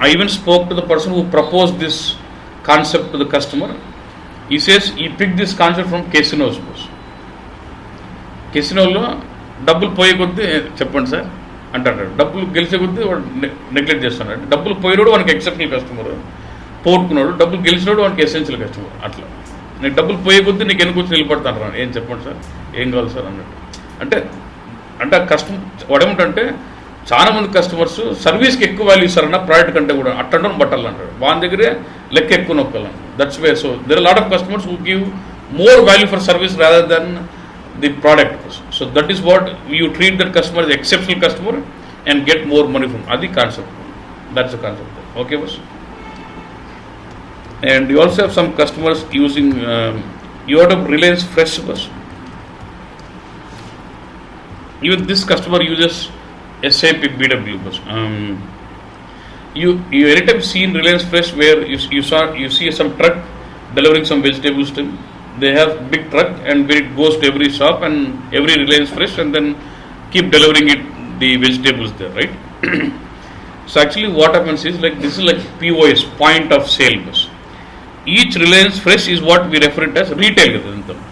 I even spoke to the person who proposed this concept to the customer. He says he picked this concept from casinos. Casinoలో డబ్బులు పోయే కొద్దీ చెప్పండి sir అంటాడు, డబ్బులు గెలిచే కొద్దీ వాడు neglect చేస్తున్నాడు. డబ్బులు పోయినోడు వానికి ఎక్సెప్షనల్ కస్టమర్, పోగొట్టుకున్నాడు డబ్బులు గెలిచినోడు వానికి ఎసెన్షియల్ కస్టమర్. అట్లా నీకు డబ్బులు పోయే కొద్దీ నీకు ఎన్ని కూర్చొని నిలబడతాను రా, ఏం చెప్పండి సార్, ఏం కావాలి సార్ అన్నట్టు. అంటే ఆ కస్టమర్ వాడేమిటంటే చాలా మంది కస్టమర్స్ సర్వీస్కి ఎక్కువ వాల్యూ ఇస్తారన్న ప్రోడక్ట్ కంటే కూడా. అట్టడం బట్టలు అంటాడు, వాని దగ్గరే లెక్క ఎక్కువ నొక్కాలంట. That's way. So there are lot of customers who give more value for service rather than the product. So that is what you treat that customer as exceptional customer and get more money from. Adi concept. That's the concept. Okay, boss. And you also have some customers using you have Reliance Fresh, boss. Even this customer uses SAP BW, boss. You anytime see in Reliance Fresh where you see some truck delivering some vegetables to him. They have big truck and where it goes to every shop and every Reliance Fresh and then keep delivering the vegetables there, right? So actually what happens is like this is like POS, point of sale bus. Each Reliance Fresh is what we refer it as retail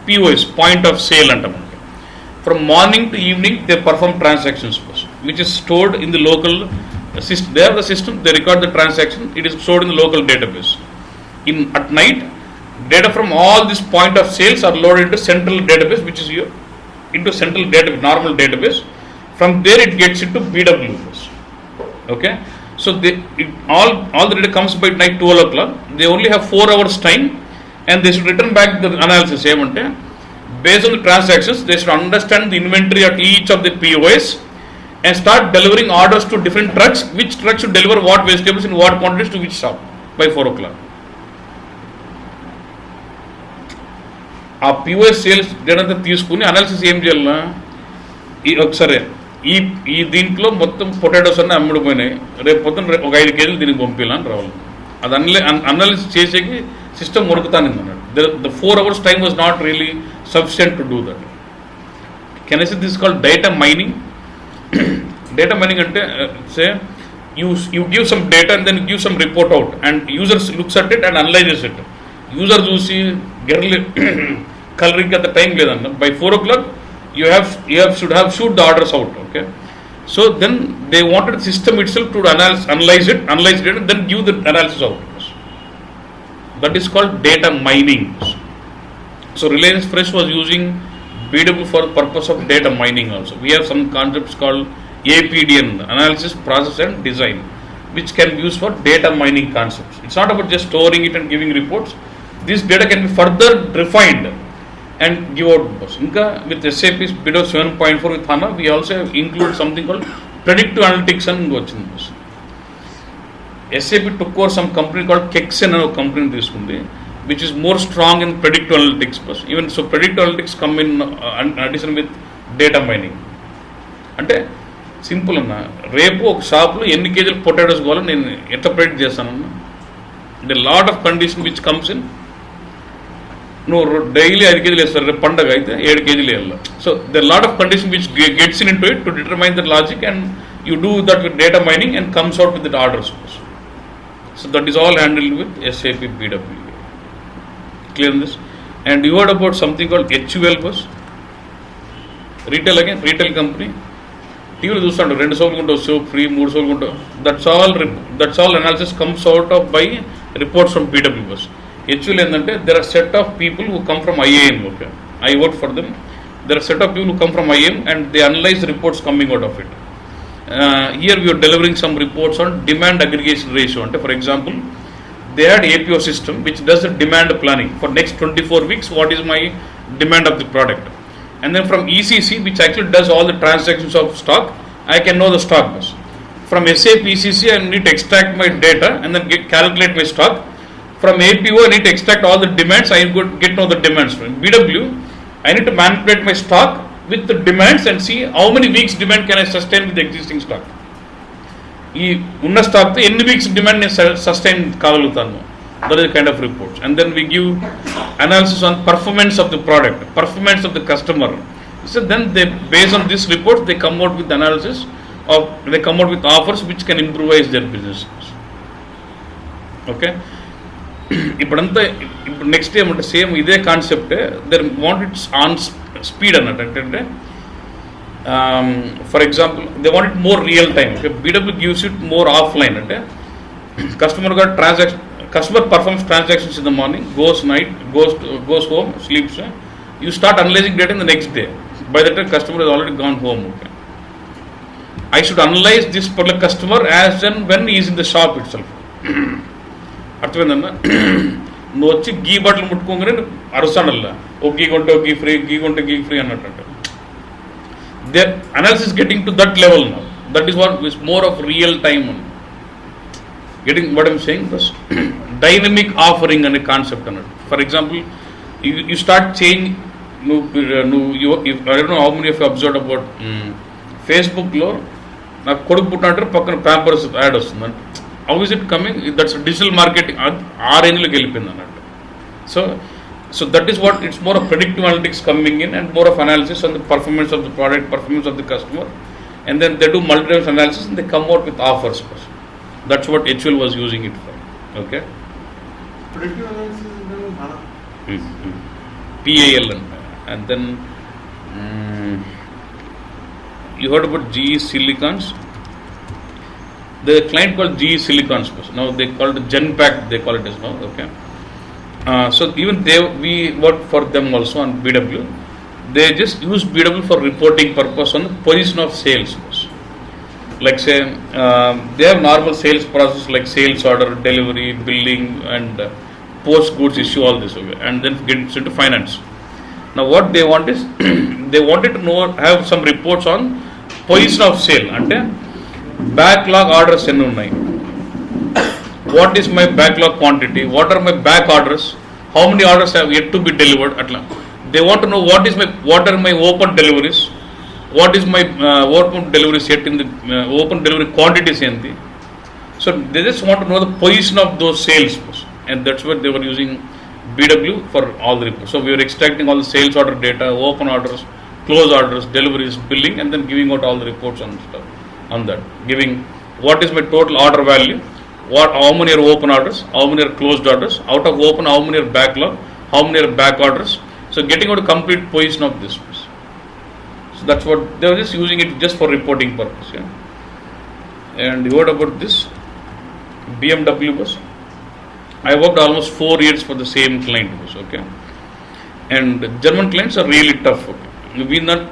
POS, point of sale antam. From morning to evening they perform transactions bus, which is stored in the local system. They have the system, they record the transaction, it is stored in the local database. At night data from all this point of sales are loaded into central database, which is into central database, normal database. From there it gets into BW. Okay, so all the data comes by night 12 o'clock. They only have 4 hours time, and they should return back the analysis. Based on the transactions, they should understand the inventory at each of the POS and start delivering orders to different trucks. Which truck should deliver what vegetables in what quantities to which shop by 4 o'clock. ఆ POS sales data తీసుకుని analysis ఏం చేయాలన్నా, ఒకసారి ఈ దీంట్లో మొత్తం potatoes అన్నీ అమ్ముడిపోయినాయి, రేపు పొద్దున్న ఒక 5 కేజీలు దీనికి పంపించాలని రావాలి. అది అనాలిసిస్ చేసేకి సిస్టమ్ ఉరుకుతాను అన్నాడు. The 4 hours time was not really sufficient to do that. Can I say this is called data mining? Data mining అంటే say you give some data and then you give some report out and user looks at it and analyzes it. User చూసి గెర్లీ colouring అంత time లేదన్న. By 4 o'clock you should have shoot the orders out. Okay, so then they wanted the system itself to analyze it and then give the analysis out. That is called data mining. So Reliance Fresh was using BW for the purpose of data mining also. We have some concepts called APDN, analysis, process and design, which can be used for data mining concepts. It's not about just storing it and giving reports. This data can be further refined and give out. Inka with SAP BW 7.4 with HANA, we also have included something called predictive analytics and vachindi. SAP took over some company called Kexen and a company తీసుకుంది, which is more strong in predictive analytics. Even so predictive analytics come in addition with data mining. అంటే simple అన్న, రేపు ఒక షాప్లో ఎన్ని కేజీలు potatoes కావాలో నేను ఎట్లా ప్రెడిక్ట్ చేస్తానన్నా. అంటే lot of condition which comes in. నువ్వు డైలీ 5 కేజీలు వేస్తారు, రేపు పండగ అయితే 7 కేజీలు వేయాలి. So there lot of condition which gets into it to determine the logic and you do that with data mining and comes out with the orders. So that is all handled with SAP BW. Clear this? And you heard about something called HUL bus? Retail again, retail company. టీవీలో చూస్తాడు 2 సోపులు కొంటావు soap free, 3 సోపులు కొంటావు. That's all analysis comes out of by reports from PW bus. Actually ఏంటంటే there are set of people who come from IAM. Okay, I work for them. There are set of people who come from IAM and they analyze reports coming out of it. Here we are delivering some reports on demand aggregation ratio. Ante for example, they had APO system which does the demand planning for next 24 weeks. What is my demand of the product? And then from ECC, which actually does all the transactions of stock, I can know the stock bus. From SAP ECC, I need to extract my data and then calculate my stock. From APO, I need to extract all the demands. I get know the demands. From BW, I need to manipulate my stock with the demands and see how many weeks demand can I sustain with the existing stock. ఈ ఉన్న స్టాక్తో ఎన్ని weeks demand నేను sustain కాగలుగుతాను. That is kind of reports. And then we give analysis on performance of the product, performance of the customer. So then they based on this reports they come out with analysis of, they come out with offers which can improvise their business. Okay, ఇప్పుడు next ఏమంటే same ఇదే కాన్సెప్టే. There want it's on speed అన్నట్టు. అంటే for example they want it more real time. BW gives it more offline. అంటే customer performs transactions in the morning, goes night, goes home, sleeps. You start analyzing data in the next day. By the time customer is already gone home. Okay, I should analyze this particular customer as and when he is in the shop itself. అర్థమైందన్నా? నువ్వు వచ్చి గీ బట్టలు ముట్టుకోగానే అరుస్తాడల్లా, ఓ గీ కొంటే ghee free, ghee కొంటే ghee free అన్నట్టు. There analysis getting to that level now. That is what is more of real time. Getting what I'm saying bus dynamic offering అనే concept అన్నట్టు. For example you start change. I don't know how many of you observed about ఫేస్బుక్లో నాకు కొడుకు పుట్టినట్టు పక్కన Pampers ad వస్తుందంట. How is it coming? That's digital marketing. ఆ రేంజ్లోకి వెళ్ళిపోయింది అన్నట్టు. So that is what it's more of predictive analytics coming in and more of analysis on the performance of the product, performance of the customer, and then they do multi times analysis and they come out with offers. That's what HUL was using it for. Okay, Predictive analysis is HANA. PAL and then you heard about GE Silicons. The client called GE Silicons. Now they call it Genpact. They call it as now. Okay. So even we work for them also on BW. They just use BW for reporting purpose on the position of sales. Like say they have normal sales process like sales order, delivery, billing, and post goods issue, all this. Okay. And then gets into finance. Now what they want is they wanted to know, have some reports on position of sale. అంటే backlog orders ఎన్ని ఉన్నాయి, what is my backlog quantity, what are my back orders, how many orders have yet to be delivered. అట్లా they want know what are my open deliveries, what is my open deliveries at in the open delivery quantities ఏంటి. So they just want know the position of those sales, and that's what they were using BW for all the reports. So we were extracting all the sales order data, open orders, close orders, deliveries, billing, and then giving out all the reports on stuff on that. Giving what is my total order value, how many are open orders, how many are closed orders, out of open how many are backlog, how many are back orders. So getting out a complete position of this. So that's what they were just using it just for reporting purpose. Yeah. And you heard about this BMW bus. I worked almost 4 years for the same client. Okay, and German clients are really tough. Okay,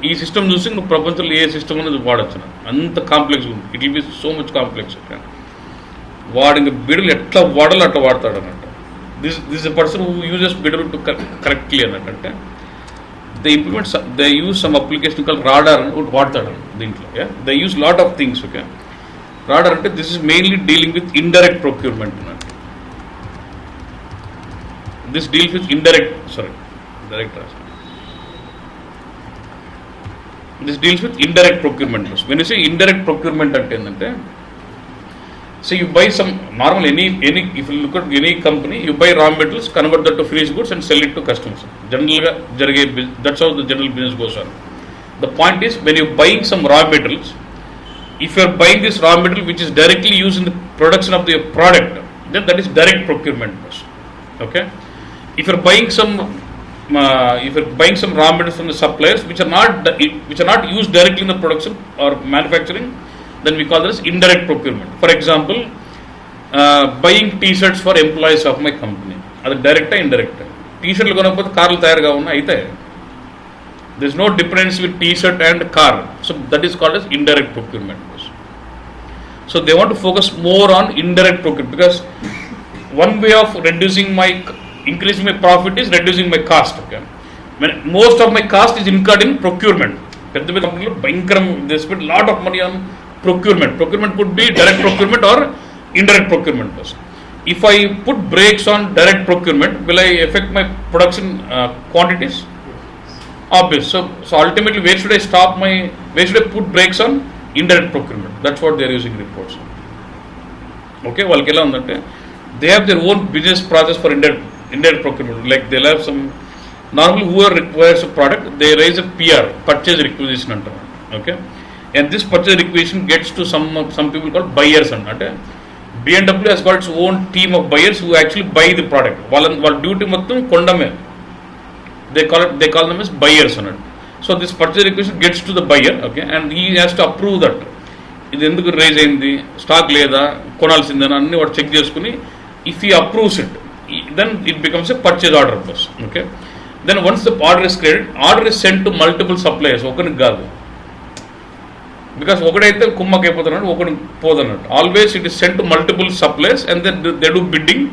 ఈ system చూసి నువ్వు ప్రపంచంలో ఏ system అనేది వాడచ్చు, అంత complex ఉంది. It will be so much complex. Okay, వాడు ఇంకా బిడలు ఎట్లా వాడాలో అట్లా వాడతాడు అన్నట్టు. This a person who uses బిడలు టు కరెక్ట్లీ అన్నట్టు. అంటే they use some application call radar అని ఒకటి వాడతాడు దీంట్లో. They use lot of things. Okay, radar అంటే this is mainly dealing with indirect procurement అన్నట్టు. This deals with direct transaction. This deals with indirect procurement. When you say indirect procurement అంటే ఏంటంటే, so you buy some normal any if you look at any company, you buy raw materials, convert that to finished goods and sell it to customers. Generally జరిగే, that's how the general business goes on. The point is, when you're buying some raw materials, if you're buying this raw material which is directly used in the production of the product, then that is direct procurement. Okay, if you're buying some if you're buying some raw materials from the suppliers which are not used directly in the production or manufacturing, then we call this indirect procurement. For example, buying t-shirts for employees of my company, అది డైరెక్టా ఇండైరెక్టా? టీ-షర్ట్లు కొనకపోతే కార్లు తయారుగా ఉన్నాయి అయితే there is no difference with t-shirt and car, so that is called as indirect procurement. So they want to focus more on indirect procurement, because one way of increasing my profit is reducing my cost. Okay, when most of my cost is incurred in procurement, they spend a lot of money on procurement. Procurement could be direct procurement or indirect procurement. If I put brakes on direct procurement, will I affect my production quantities? Obvious. So ultimately, where should I put brakes on? Indirect procurement. That's what they are using reports. Okay, వాళ్ళకి ఎలా ఉందంటే they have their own business process for indirect procurement. Like they'll have some, normally whoever requires a product, they raise a PR, purchase requisition అంటారు. Okay, and this purchase requisition gets to some people called buyers అంటే BMW has got its own team of buyers who actually buy the product. వాళ్ళ duty మొత్తం కొండమే. They call them as buyers అన్నట్టు. So this purchase requisition gets to the buyer, okay, and he has to approve that. ఇది ఎందుకు rise అయింది, stock లేదా, కొనాల్సిందేనా అన్ని వాడు check చేసుకుని, if he approves it, then it becomes a purchase order. Okay, then once the order is created, order is sent to multiple suppliers, ఒకరికి కాదు, because ఒకడైతే కుమ్మకి అయిపోతున్నాడు, ఒకటి పోదన్నట్టు. Always it is sent to multiple suppliers and then they do bidding,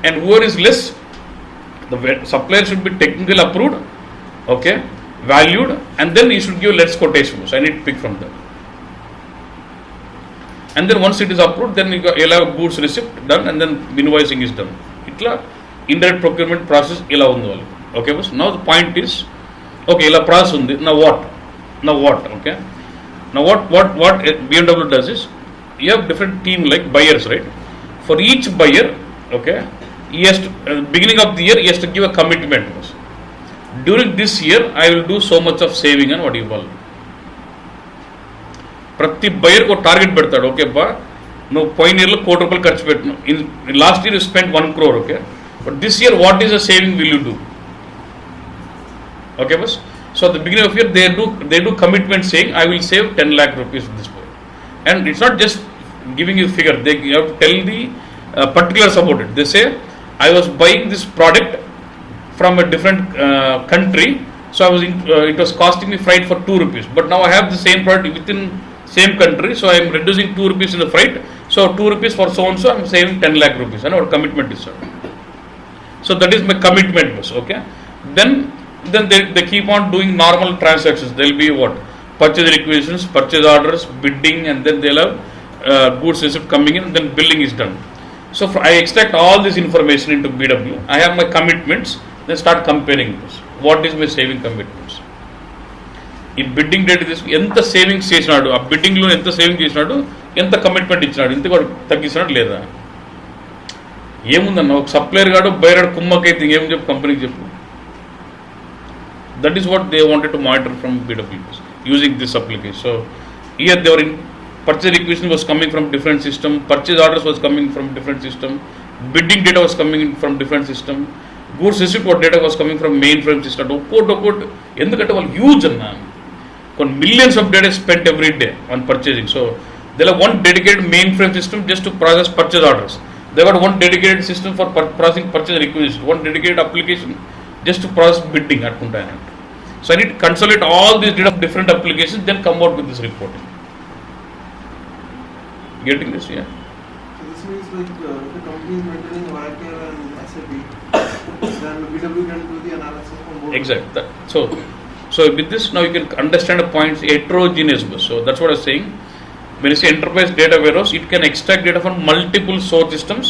and whoever is less, the supplier should be technically approved, okay, valued, and then you should give less quotation. I need to pick from them. And then once it is approved, then you'll have goods receipt done, and then invoicing is done. Itla indirect procurement process ila undi vallu. Okay, boss. Now the point is, okay, ila process undi. Now what? Okay. Now what BMW does is, you have different team like buyers, right? For each buyer, okay, he has to, beginning of the year, he has to give a commitment. Boss. During this year, I will do so much of saving and what you call. ప్రతి బయర్కి ఒక target పెడతాడు. Okay బా, నువ్వు పోయిన ఇయర్లో ₹1 కోటి ఖర్చు పెట్టినావు, in last year you spend 1 crore. Okay, but this year what is the saving will you do? Okay, boss. So at the beginning of year, they do commitment saying I will save 10 lakh rupees this way, and it's not just giving you figure. You have to tell the particulars about it. They say I was buying this product from a different country, so it was costing me freight for ₹2, but now I have the same product within same country, so I am reducing ₹2 in the freight, so ₹2 for so and so I am saving 10 lakh rupees, and our commitment is certain. So that is my commitment. Okay, then they keep on doing normal transactions. There will be what? Purchase requisitions, purchase orders, bidding, and then they'll have goods receipt coming in, then billing is done. So I extract all this information into BW. I have my commitments, then start comparing this. What is my saving commitments? ఈ bidding date తీసుకు ఎంత savings చేసినాడు, ఆ బిడ్డింగ్లో ఎంత saving చేసినాడు, ఎంత commitment ఇచ్చినాడు, ఇంత కూడా తగ్గిస్తున్నాడు లేదా? ఏముందన్న, ఒక సప్లయర్ గాడు బయట కుమ్మకైతే ఏం చెప్పు కంపెనీకి చెప్పు. That is what they wanted to monitor from BW using this application. So here they were in purchase requisition was coming from different system, purchase orders was coming from different system, bidding data was coming in from different system, goods receipt data was coming from mainframe system. ఒక్కోటి ఎందుకంటే వాళ్ళు huge అన్న, కొన్ని millions of data spent every day on purchasing. So they have one dedicated mainframe system just to process purchase orders. They got one dedicated system for processing purchase requisition, one dedicated application just to process bidding at Kuntainant. So I need to consolidate all these data of different applications, then come out with this reporting. Getting this? Yeah. So this means like if the company is maintaining Oracle and SAP, then BW can do the analysis from both. Exactly. So with this now you can understand the points heterogeneous. So that's what I was saying. When you say enterprise data warehouse, it can extract data from multiple source systems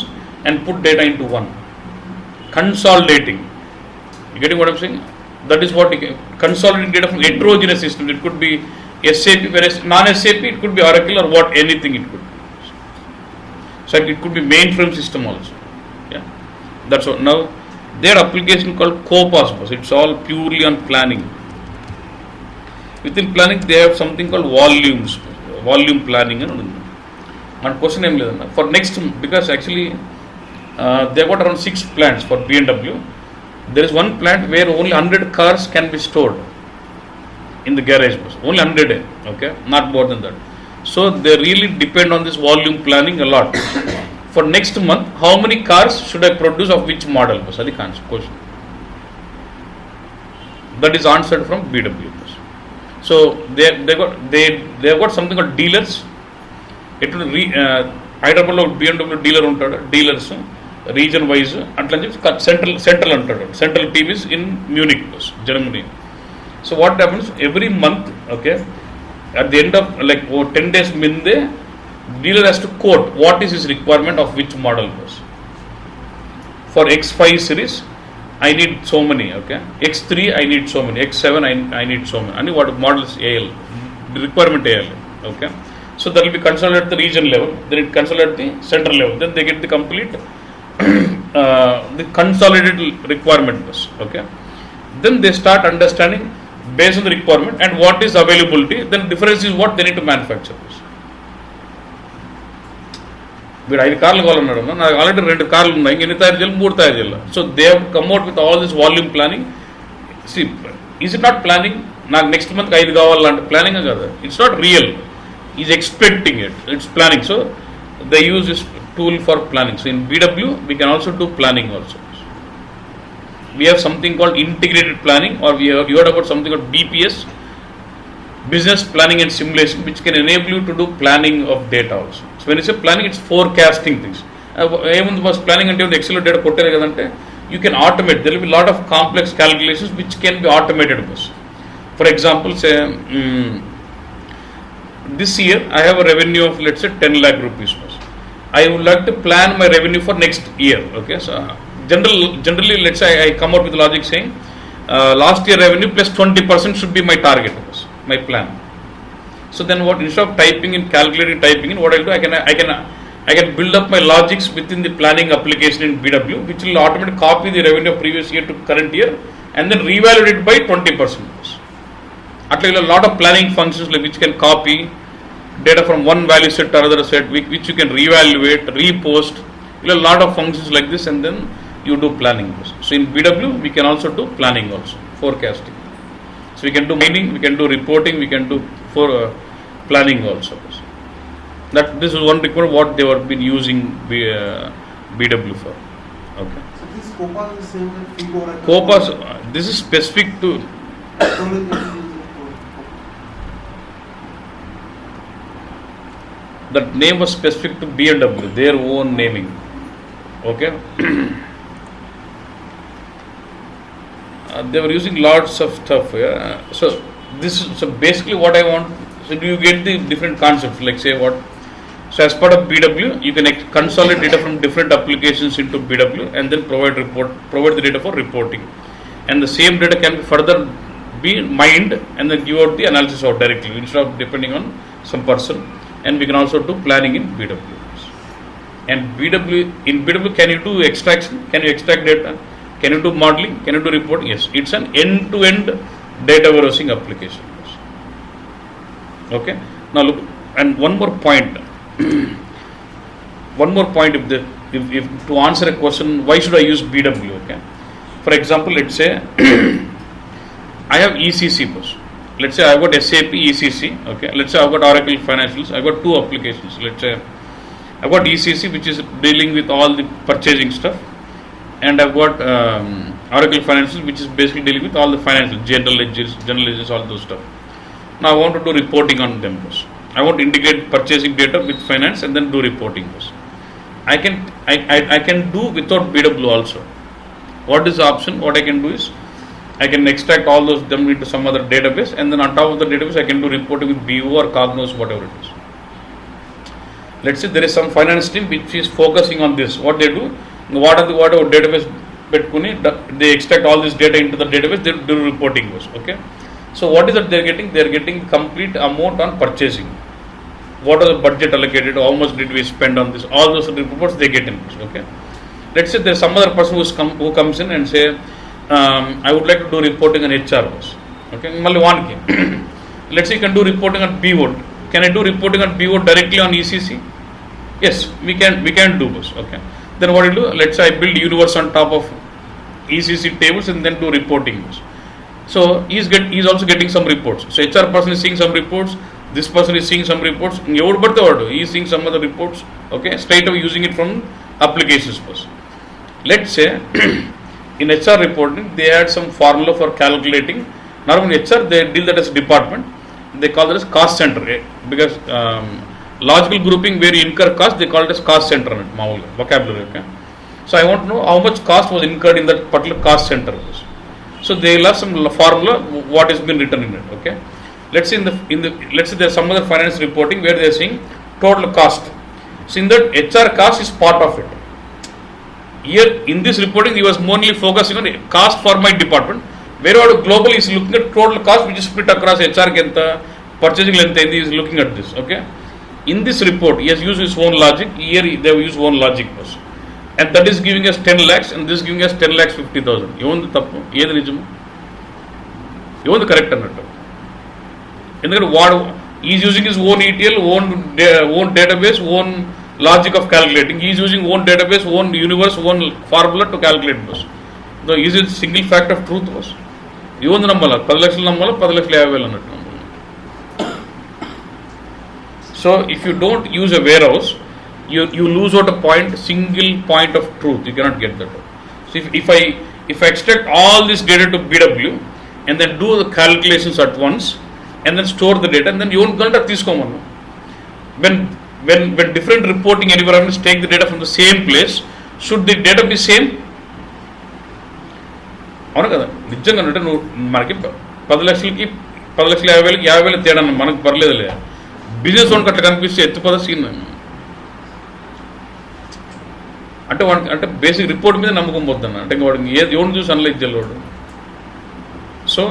and put data into one. Consolidating. You getting what I'm saying? That is what consolidating data from heterogeneous systems. It could be SAP, whereas non-SAP it could be Oracle or what anything it could be. So it could be mainframe system also. Yeah, that's what. Now their application called Copos. It's all purely on planning. Within planning they have something called volume planning. And question for next, because actually they got around 6 plants for BMW. There is one plant where only 100 cars can be stored in the garage bus. Only 100, okay, not more than that. So they really depend on this volume planning a lot. For next month, how many cars should I produce of which model bus? That's the question. That is answered from BW bus. So they have got something called dealers. It will హైదరాబాద్లో BMW dealer ఉంటాడు, dealers reason wise అట్లా అని చెప్పి central అంటాడు. Central team is in Munich bus, Germany. So what happens every month, okay, at the end of like 10 days ముందే dealer has to quote what is his requirement of which model bus. For X5 series I need so many, okay, X3 I need so many, X7 I need so many, and what models AL requirement AL, okay. So that will be considered at the region level, then it considered at the central level, then they get the complete the consolidated requirement bus, okay. Then they start understanding based on the requirement and what is availability, then difference is what they need to manufacture. మీరు 5 కార్లు కావాలన్నాడు, నాకు already 2 కార్లు ఉన్నాయి, ఎన్ని తయారు చేయాలి, 3 తయారు చేయాలి. So they have come out with all this volume planning. See is it not planning, నాకు నెక్స్ట్ మంత్కి 5 కావాలంటే ప్లానింగ్ కదా, it's not real, is expecting it, it's planning. So they use this tool for planning. So in BW we can also do planning also. We have something called integrated planning, or you heard about something called BPS, business planning and simulation, which can enable you to do planning of data also. So when you say planning, it's forecasting things. Even was planning until the Excel data kottare kadante, you can automate. There will be a lot of complex calculations which can be automated. For example, say this year I have a revenue of, let's say, 10 lakh rupees. I would like to plan my revenue for next year, okay. So generally let's say I come out with logic saying last year revenue plus 20% should be my target, my plan. So then what, instead of typing in, typing in, what I'll do, I can build up my logics within the planning application in BW, which will automatically copy the revenue of previous year to current year and then revalue it by 20%. Actually a lot of planning functions like which can copy data from one value set to another set, which you can reevaluate, repost. A lot of functions like this, and then you do planning. So in BW we can also do planning also, forecasting. So we can do mining, we can do reporting, we can do for planning also. That this is one requirement what they were been using BW for. Okay. So this COPAS is the same as FICO or COPAS, this is specific to that name was specific to BMW, their own naming. Okay. They were using lots of stuff. So this is, so basically what I want. So do you get the different concepts? Like say what? So as part of BW, you can consolidate data from different applications into BW and then provide the data for reporting. And the same data can further be mined and then give out the analysis out directly instead of depending on some person. And we can also do planning in BW. And in BW, can you do extraction? Can you extract data? Can you do modeling? Can you do reporting? Yes, it's an end-to-end data warehousing application. Okay. Now look, and one more point. If to answer a question, why should I use BW? Okay. For example, let's say I have ECC bus. Let's say I've got SAP ECC, okay. Let's say I've got Oracle Financials. I've got 2 applications. Let's say I've got ECC, which is dealing with all the purchasing stuff, and I've got Oracle Financials, which is basically dealing with all the financial general ledgers, all those stuff. Now I want to do reporting on them. I want to integrate purchasing data with finance and then do reporting. I can do without BW also. What is the option? What I can do is I can extract all those them into some other database, and then on top of the database I can do reporting with BO or Cognos, whatever it is. Let's say there is some finance team which is focusing on this. What they do, whatever database they extract all this data into the database, they do reporting. Okay. So what is that they are getting? They are getting complete amount on purchasing. What are the budget allocated? How much did we spend on this? All those reports they get in. Okay. Let's say there is some other person who comes in and say, I would like to do reporting on HR. Okay. Let's say you can do reporting on BO. Can I do reporting on BO directly on ECC? Yes, we can do this. Okay. Then what do you do? Let's say I build universe on top of ECC tables and then do reporting. So he's also getting some reports. So HR person is seeing some reports, this person is seeing some reports, he is seeing some other reports, okay, straight away using it from applications first. Let's say in HR reporting they had some formula for calculating. Normally HR they deal that as department, they call it as cost center, because logical grouping where you incur cost they call it as cost center vocabulary, okay. So I want to know how much cost was incurred in that particular cost center. So they will have some formula what has been written in it, okay. Let's say let's say there's some other finance reporting where they are saying total cost. So in that HR cost is part of it. Here in this reporting he was mainly focusing on cost for my department. Wherever global is looking at total cost which is split across HR kenta, purchasing length, he is looking at this, okay. In this report he has used his own logic. Here they have used own logic first. And that is giving us 10 lakhs and this is giving us 10 lakhs 50,000. You want the tappu? Yedi nijamu? You want the correct annattu? He is using his own ETL, own database, own logic of calculating. He is using own database, own universe, own formula to calculate this. So is it single fact of truth was? You want the number? 10 lakhs nammala, 10 lakhs annattu. So if you don't use a warehouse, you lose out a single point of truth. You cannot get that. So if I extract all this data to BW and then do the calculations at once and then store the data and then you won't get this common. When different reporting environments take the data from the same place, should the data be same? అవును కదా నిజంగా అంటే నువ్వు మనకి 10 లక్షలకి 10 లక్షల 50,000 తేడా మనకు పర్లేదులే బిజినెస్ ఓన్కి అట్లా కనిపిస్తే ఎత్తుపద సీన్ అంటే బేసిక్ రిపోర్ట్ మీద నమ్మకం పోద్దన్న అంటే వాడికి ఎవరిని చూసి అనలైజ్ చేయలేడు. So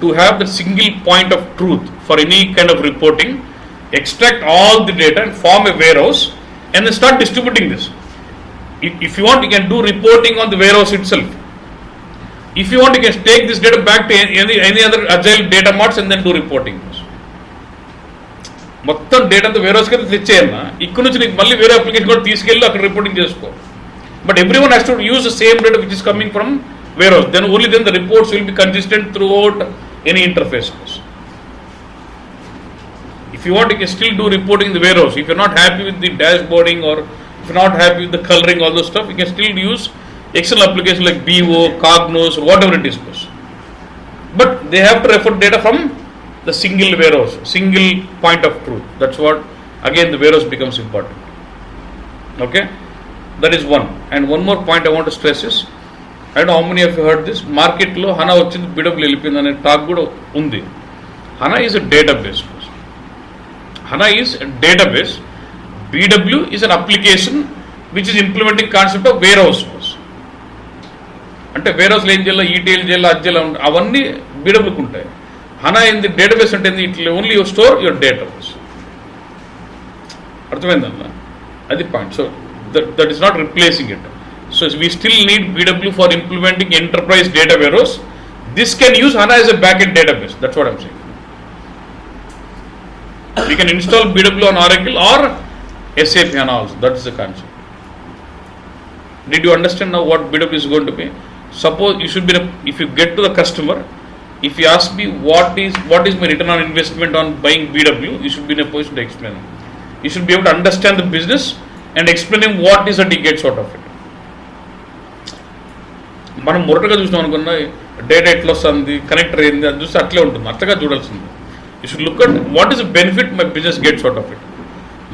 to have the single point of truth for any kind of reporting, extract all the data and form a warehouse and then start distributing this. If you want, you can do reporting on the warehouse itself. If you want, you can take this data back to any other agile data marts and then do reporting. మొత్తం data అంతా వేరే కి తెచ్చేయన్నా ఇక్కడ నుంచి నీకు మళ్ళీ వేరే application కూడా తీసుకెళ్ళి అక్కడ రిపోర్టింగ్ చేసుకో. But every one has to use the same data which is coming from warehouse. Then only then the reports will be consistent throughout any interface. If you want, you can still do reporting in the warehouse. If you're not happy with the dashboarding or if you're not happy with the coloring, all those stuff, you can still use Excel application like BO, Cognos, or whatever it is. But they have to refer data from the single warehouse, single point of truth. That's what, again, the warehouse becomes important. Okay? That is one. And one more point I want to stress is, I don't know how many of you heard this, market lo HANA vachindi BW elipindane talk kuda undi. HANA is a database. HANA is a database. BW is an application which is implementing concept of warehouse. అంటే వేర్హౌస్లో ఏం చేయాలి, ETL చేయాలి, అది చేయాలి, అవన్నీ బీడబ్ల్యూకి ఉంటాయి. హనా ఏంది database అంటే it only your store your database. అర్థమైందన్న, అది point. So that is not replacing it. So we still need BW for implementing enterprise data warehouse. This can use HANA as a back-end database. That's what I'm saying. We can install BW on Oracle or SAP HANA also. That is the concept. Did you understand now what BW is going to be? Suppose you should be, if you get to the customer, if you ask me what is my return on investment on buying BW, you should be in a position to explain. You should be able to understand the business and explain him what is that he gets out of it. మనం మొరటగా చూసినాం అనుకున్న data ఎట్లా వస్తుంది, connector ఏంది, అది చూస్తే అట్లే ఉంటుంది. అట్లగా చూడాల్సింది. You should look at what is the benefit my business gets out of it.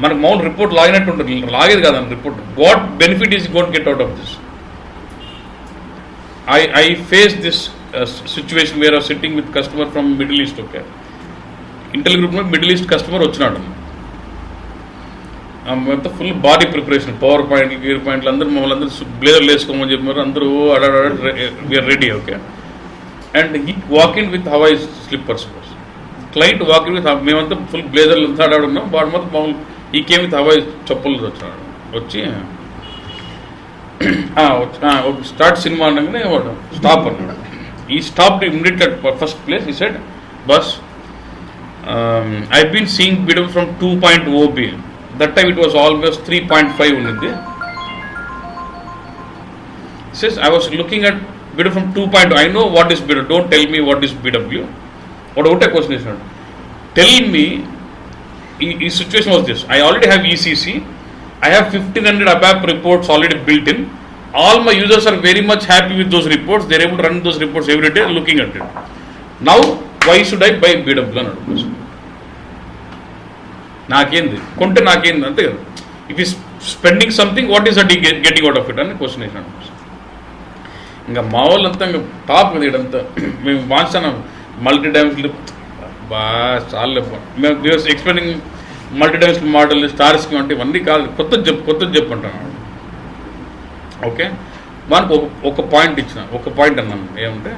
మనకు మౌంట్ రిపోర్ట్ లాగినట్టు ఉంటుంది, లాగేది కాదని report. What benefit is got get out of this? I faced this situation where I was sitting with customer from Middle East. Okay, Intel Group లో Middle East customer వచ్చినాడు. అంతా full body preparation, power పాయింట్లు, gear పాయింట్లు, అందరూ మమ్మల్ని అందరూ బ్లేజర్లు వేసుకోమని చెప్పినారు. అందరూ we're ready. Okay, and he walk in with Hawaii slippers. Client walk in with, మేమంతా ఫుల్ బ్లేజర్లు అంతా ఆడాడున్నాం. వాడు మాత్రం మామూలు ఈ కేమ్ విత్ హవాయి చెప్పులు వచ్చినాడు. వచ్చి స్టార్ట్ సినిమా అనగానే వాడు స్టాప్ అన్నాడు. He stop immediately at first place. He said, but I been seeing BW from 2.0 OB. That time it was almost 3.5 ఉండింది. Says I was looking at BW from 2.0. I know what is BW. Don't tell me what is BW. What a question is not. Tell me, his situation was this. I already have ECC. I have 1500 ABAP reports already built in. All my users are very much happy with those reports. They are able to run those reports every day looking at it. Now, why should I buy BW? నాకేంది కొంటే నాకేంది అంతే కదా. If is spending something what is that getting out of it అని question వేసినాను. ఇంకా మా వాళ్ళంతా ఇంకా టాప్ కదా ఇదంతా. మేము వాంచాను మల్టీ డైమెన్షనల్ బాగా చాలా మేము explaining multi dimensional model star scheme అంటే ఇవన్నీ కాదు, కొత్తది చెప్పంటాను. ఓకే, మనకు ఒక పాయింట్ ఇచ్చిన, ఒక పాయింట్ అన్నాను ఏమంటే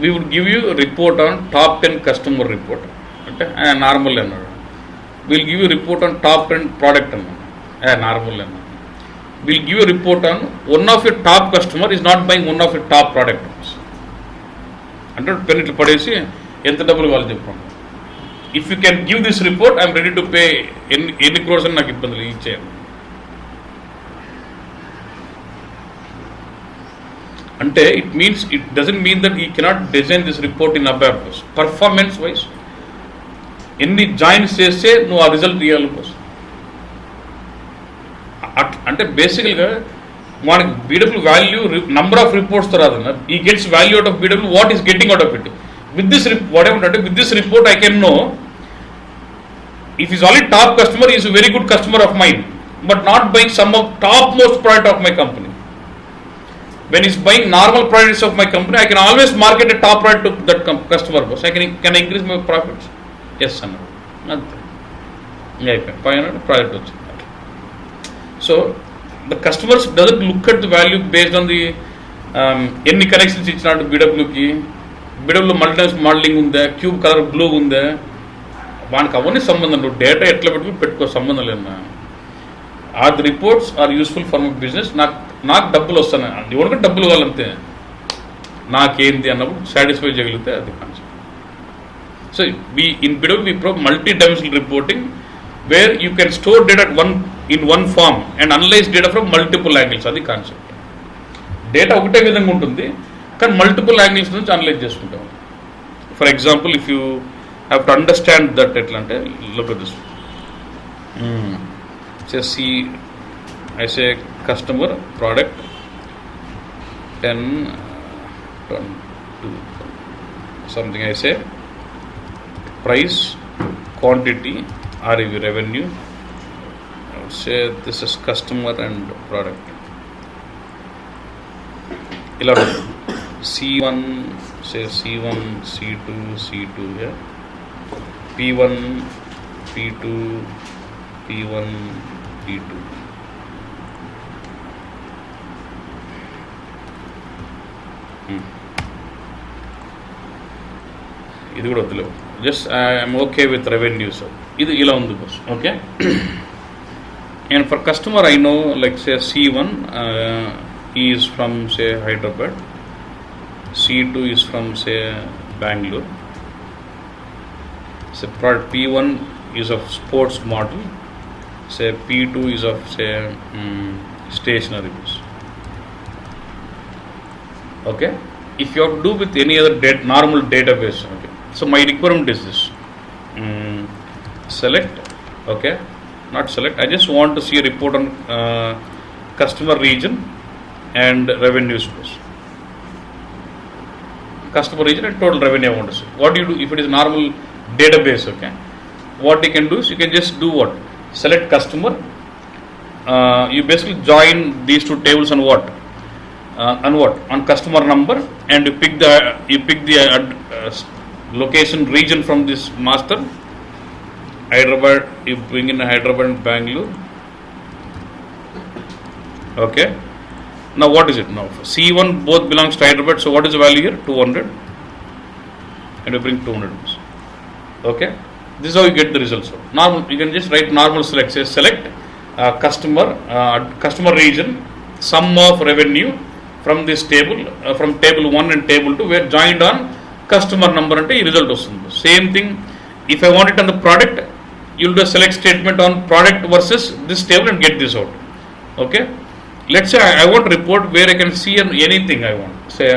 we would give you report on top 10 customer report అంటే నార్మల్ అన్నాడు. Will give you report on top 10 product అన్నాను, నార్మల్ అన్నాను. Will give you report on one of your top customer is not buying one of your top product అంటే pen ఇట్లా పడేసి ఎంత డబ్బులు వాళ్ళు చెప్పండి. If you can give this report I'm ready to pay ఎన్ని క్రోర్స్ అని నాకు ఇబ్బందులు ఇచ్చేయాలి. అంటే it means it doesn't mean that you cannot design this report in అబ్బాబ్ పర్ఫార్మెన్స్ వైజ్. ఎన్ని జాయిన్స్ చేస్తే నువ్వు ఆ రిజల్ట్ ఇవ్వాలి కోసం. అంటే బేసికల్గా మనకి బీడబ్ల్యూ వాల్యూ నంబర్ ఆఫ్ రిపోర్ట్స్తో రాదన్న. ఈ gets value out of BW what is getting out of it. With this what ఏమంటే with this report I can know if is already top customer is very good customer of mine but not buying some of top most product of my company. When he's buying normal products of my company, I can always market a top product to that customer. Boss, can I increase my profits? Yes, sir. Yeah, 500 product వచ్చింది. So the customers doesn't look at the value based on the ఎన్ని connections ఇచ్చినట్టు బీడబ్ల్యూకి. BW multi modelling ఉందా, cube colour blue ఉందా, వానికి అవన్నీ సంబంధం. నువ్వు data ఎట్లా పెట్టుకో సంబంధం లేదన్నా. ఆ reports are useful for my business. నాకు డబ్బులు వస్తాను, ఎవరికి డబ్బులు కావాలంతే, నాకేంది అన్నప్పుడు సాటిస్ఫై చేయగలిగితే అది concept. So in BW we pro multi dimensional reporting where you can store data in one form and analyze data from multiple angles. అది కాన్సెప్ట్. డేటా ఒకటే విధంగా ఉంటుంది కానీ మల్టిపుల్ యాంగిల్స్ నుంచి అనలైజ్ చేసుకుంటాం. For example if you have to understand that ఎట్లా అంటే look at this. See, I say customer, product, 10, 22, something I say, price, quantity, REV, revenue. I would say this is customer and product. C1, say C1, C2, C2, yeah. P1, P2, P1, P2. ఇది కూడా వద్దులేవు. Just I'm okay with revenues. ఇది ఇలా ఉంది బస్. Okay, and for customer I know like say C1 is from say Hyderabad, C2 is from say Bangalore, say product P1 is of sports model, say P2 is of say stationary goods. Okay, if you have to do with any other normal database, okay, so my requirement is this. Select, okay, not select, I just want to see a report on customer region and revenue source. Customer region and total revenue I want to see. What do you do if it is normal database? Okay, what you can do is you can just do what? Select customer. You basically join these two tables on what? On customer number, and you pick the location region from this master. Hyderabad, you bring in Hyderabad and Bangalore. Okay. Now what is it now? C1 both belongs to Hyderabad, so what is the value here? 200, and you bring 200. Okay, this is how you get the results. Normal, you can just write normal select. Say select customer region, sum of revenue from this table, from table 1 and table 2, where joined on customer number ante ee result vastundi. Same thing if I want it on the product, you will do a select statement on product versus this table and get this out. Okay, let's say I want to report where I can see anything I want. Say,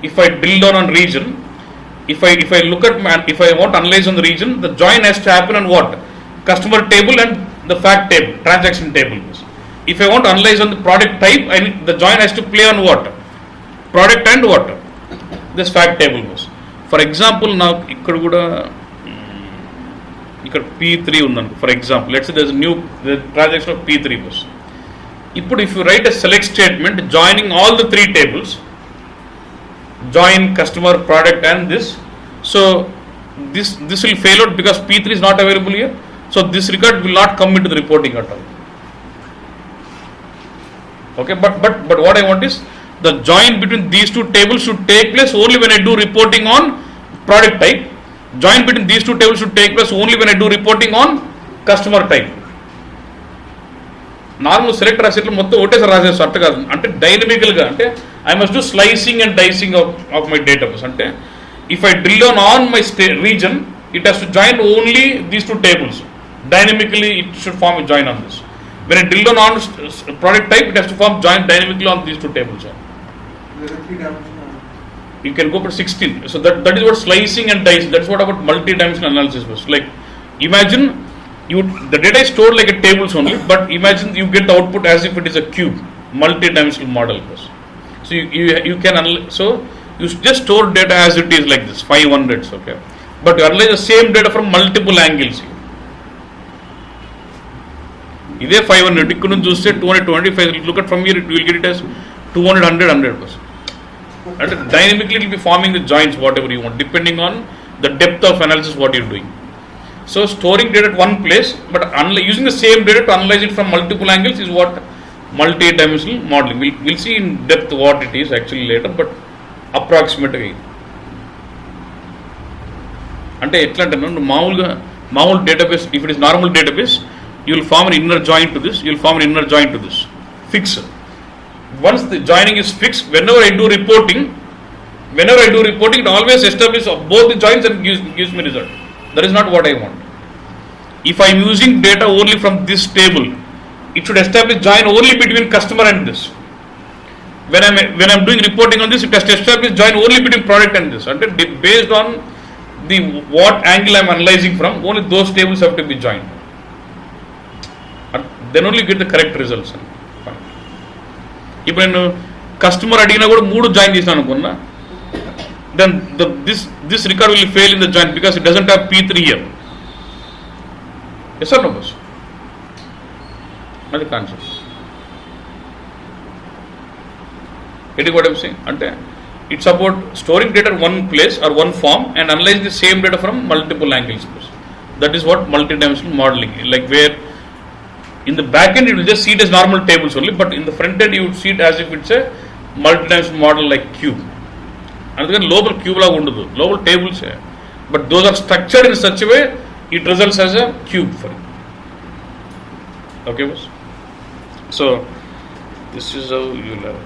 if I drill down on region, if I look at if I want to analyze on the region, the join has to happen on what? Customer table and the fact table, transaction table. If I want to analyze on the product type, the join has to play on what? Product and what? This fact table was. For example, now P3 undan. For example, let's say there's a new transaction of P3 was. If you write a select statement joining all the three tables, join customer, product and this, so this will fail out because P3 is not available here. So this record will not come into the reporting at all. Okay, but what I want is the join between these two tables should take place only when I do reporting on product type. Join between these two tables should take place only when I do reporting on customer type. Normal select రాసేట్లు మొత్తం ఒకటేసారి రాసేస్తాను అట్ట కాదు అంటే డైనమికల్గా అంటే I must do slicing and dicing of my database. అంటే if I drill down on my region, it has to join only these two tables. Dynamically it should form a join on this. When I drill down on product type, it has to form join dynamically on these two tables. You can go for 16. So that is what slicing and dicing. That's what about multi-dimensional analysis was. Like imagine the data is stored like a tables only, but imagine you get the output as if it is a cube, multi-dimensional model. So you can so you just store data as it is like this 500s, okay, but you analyze the same data from multiple angles. ఇదే 500 ఇక్కడ నుంచి చూస్తే 225 look at from here, you will get it as 200 100%. And dynamically it will be forming the joints whatever you want depending on the depth of analysis what you are doing. So storing data at one place but using the same data to analyze it from multiple angles is what multi-dimensional modeling. We'll see in depth what it is actually later, but approximately అంటే ఎట్లా అంటే మామూలు database, if it is normal database, you will form an inner join to this, you will form an inner join to this, fix. Once the joining is fixed, whenever I do reporting, it always establishes both the joins and gives me result. That is not what I want. If I am using data only from this table, it should establish join only between customer and this. When I am doing reporting on this, it has to establish join only between product and this. And based on the what angle I am analyzing from, only those tables have to be joined. And then only get the correct results. ఇప్పుడు నేను customer అడిగినా కూడా 3 join చేసాను అనుకున్నా, then this record will fail in the join because it doesn't have P3 here. Yes or no, boss? అది concept. Getting what I'm saying? అంటే it's about storing data in one place or one form and analyzing the same data from multiple angles. That is what multi-dimensional modeling, like where in the back end you will just see it as normal tables only, but in the front end you would see it as if it's a multi-dimensional model like cube. అందుకని లోపల cube లాగా ఉండదు, లోపల tables, but those are structured in such way it results as a cube for it. Okay boss, so this is how you learn.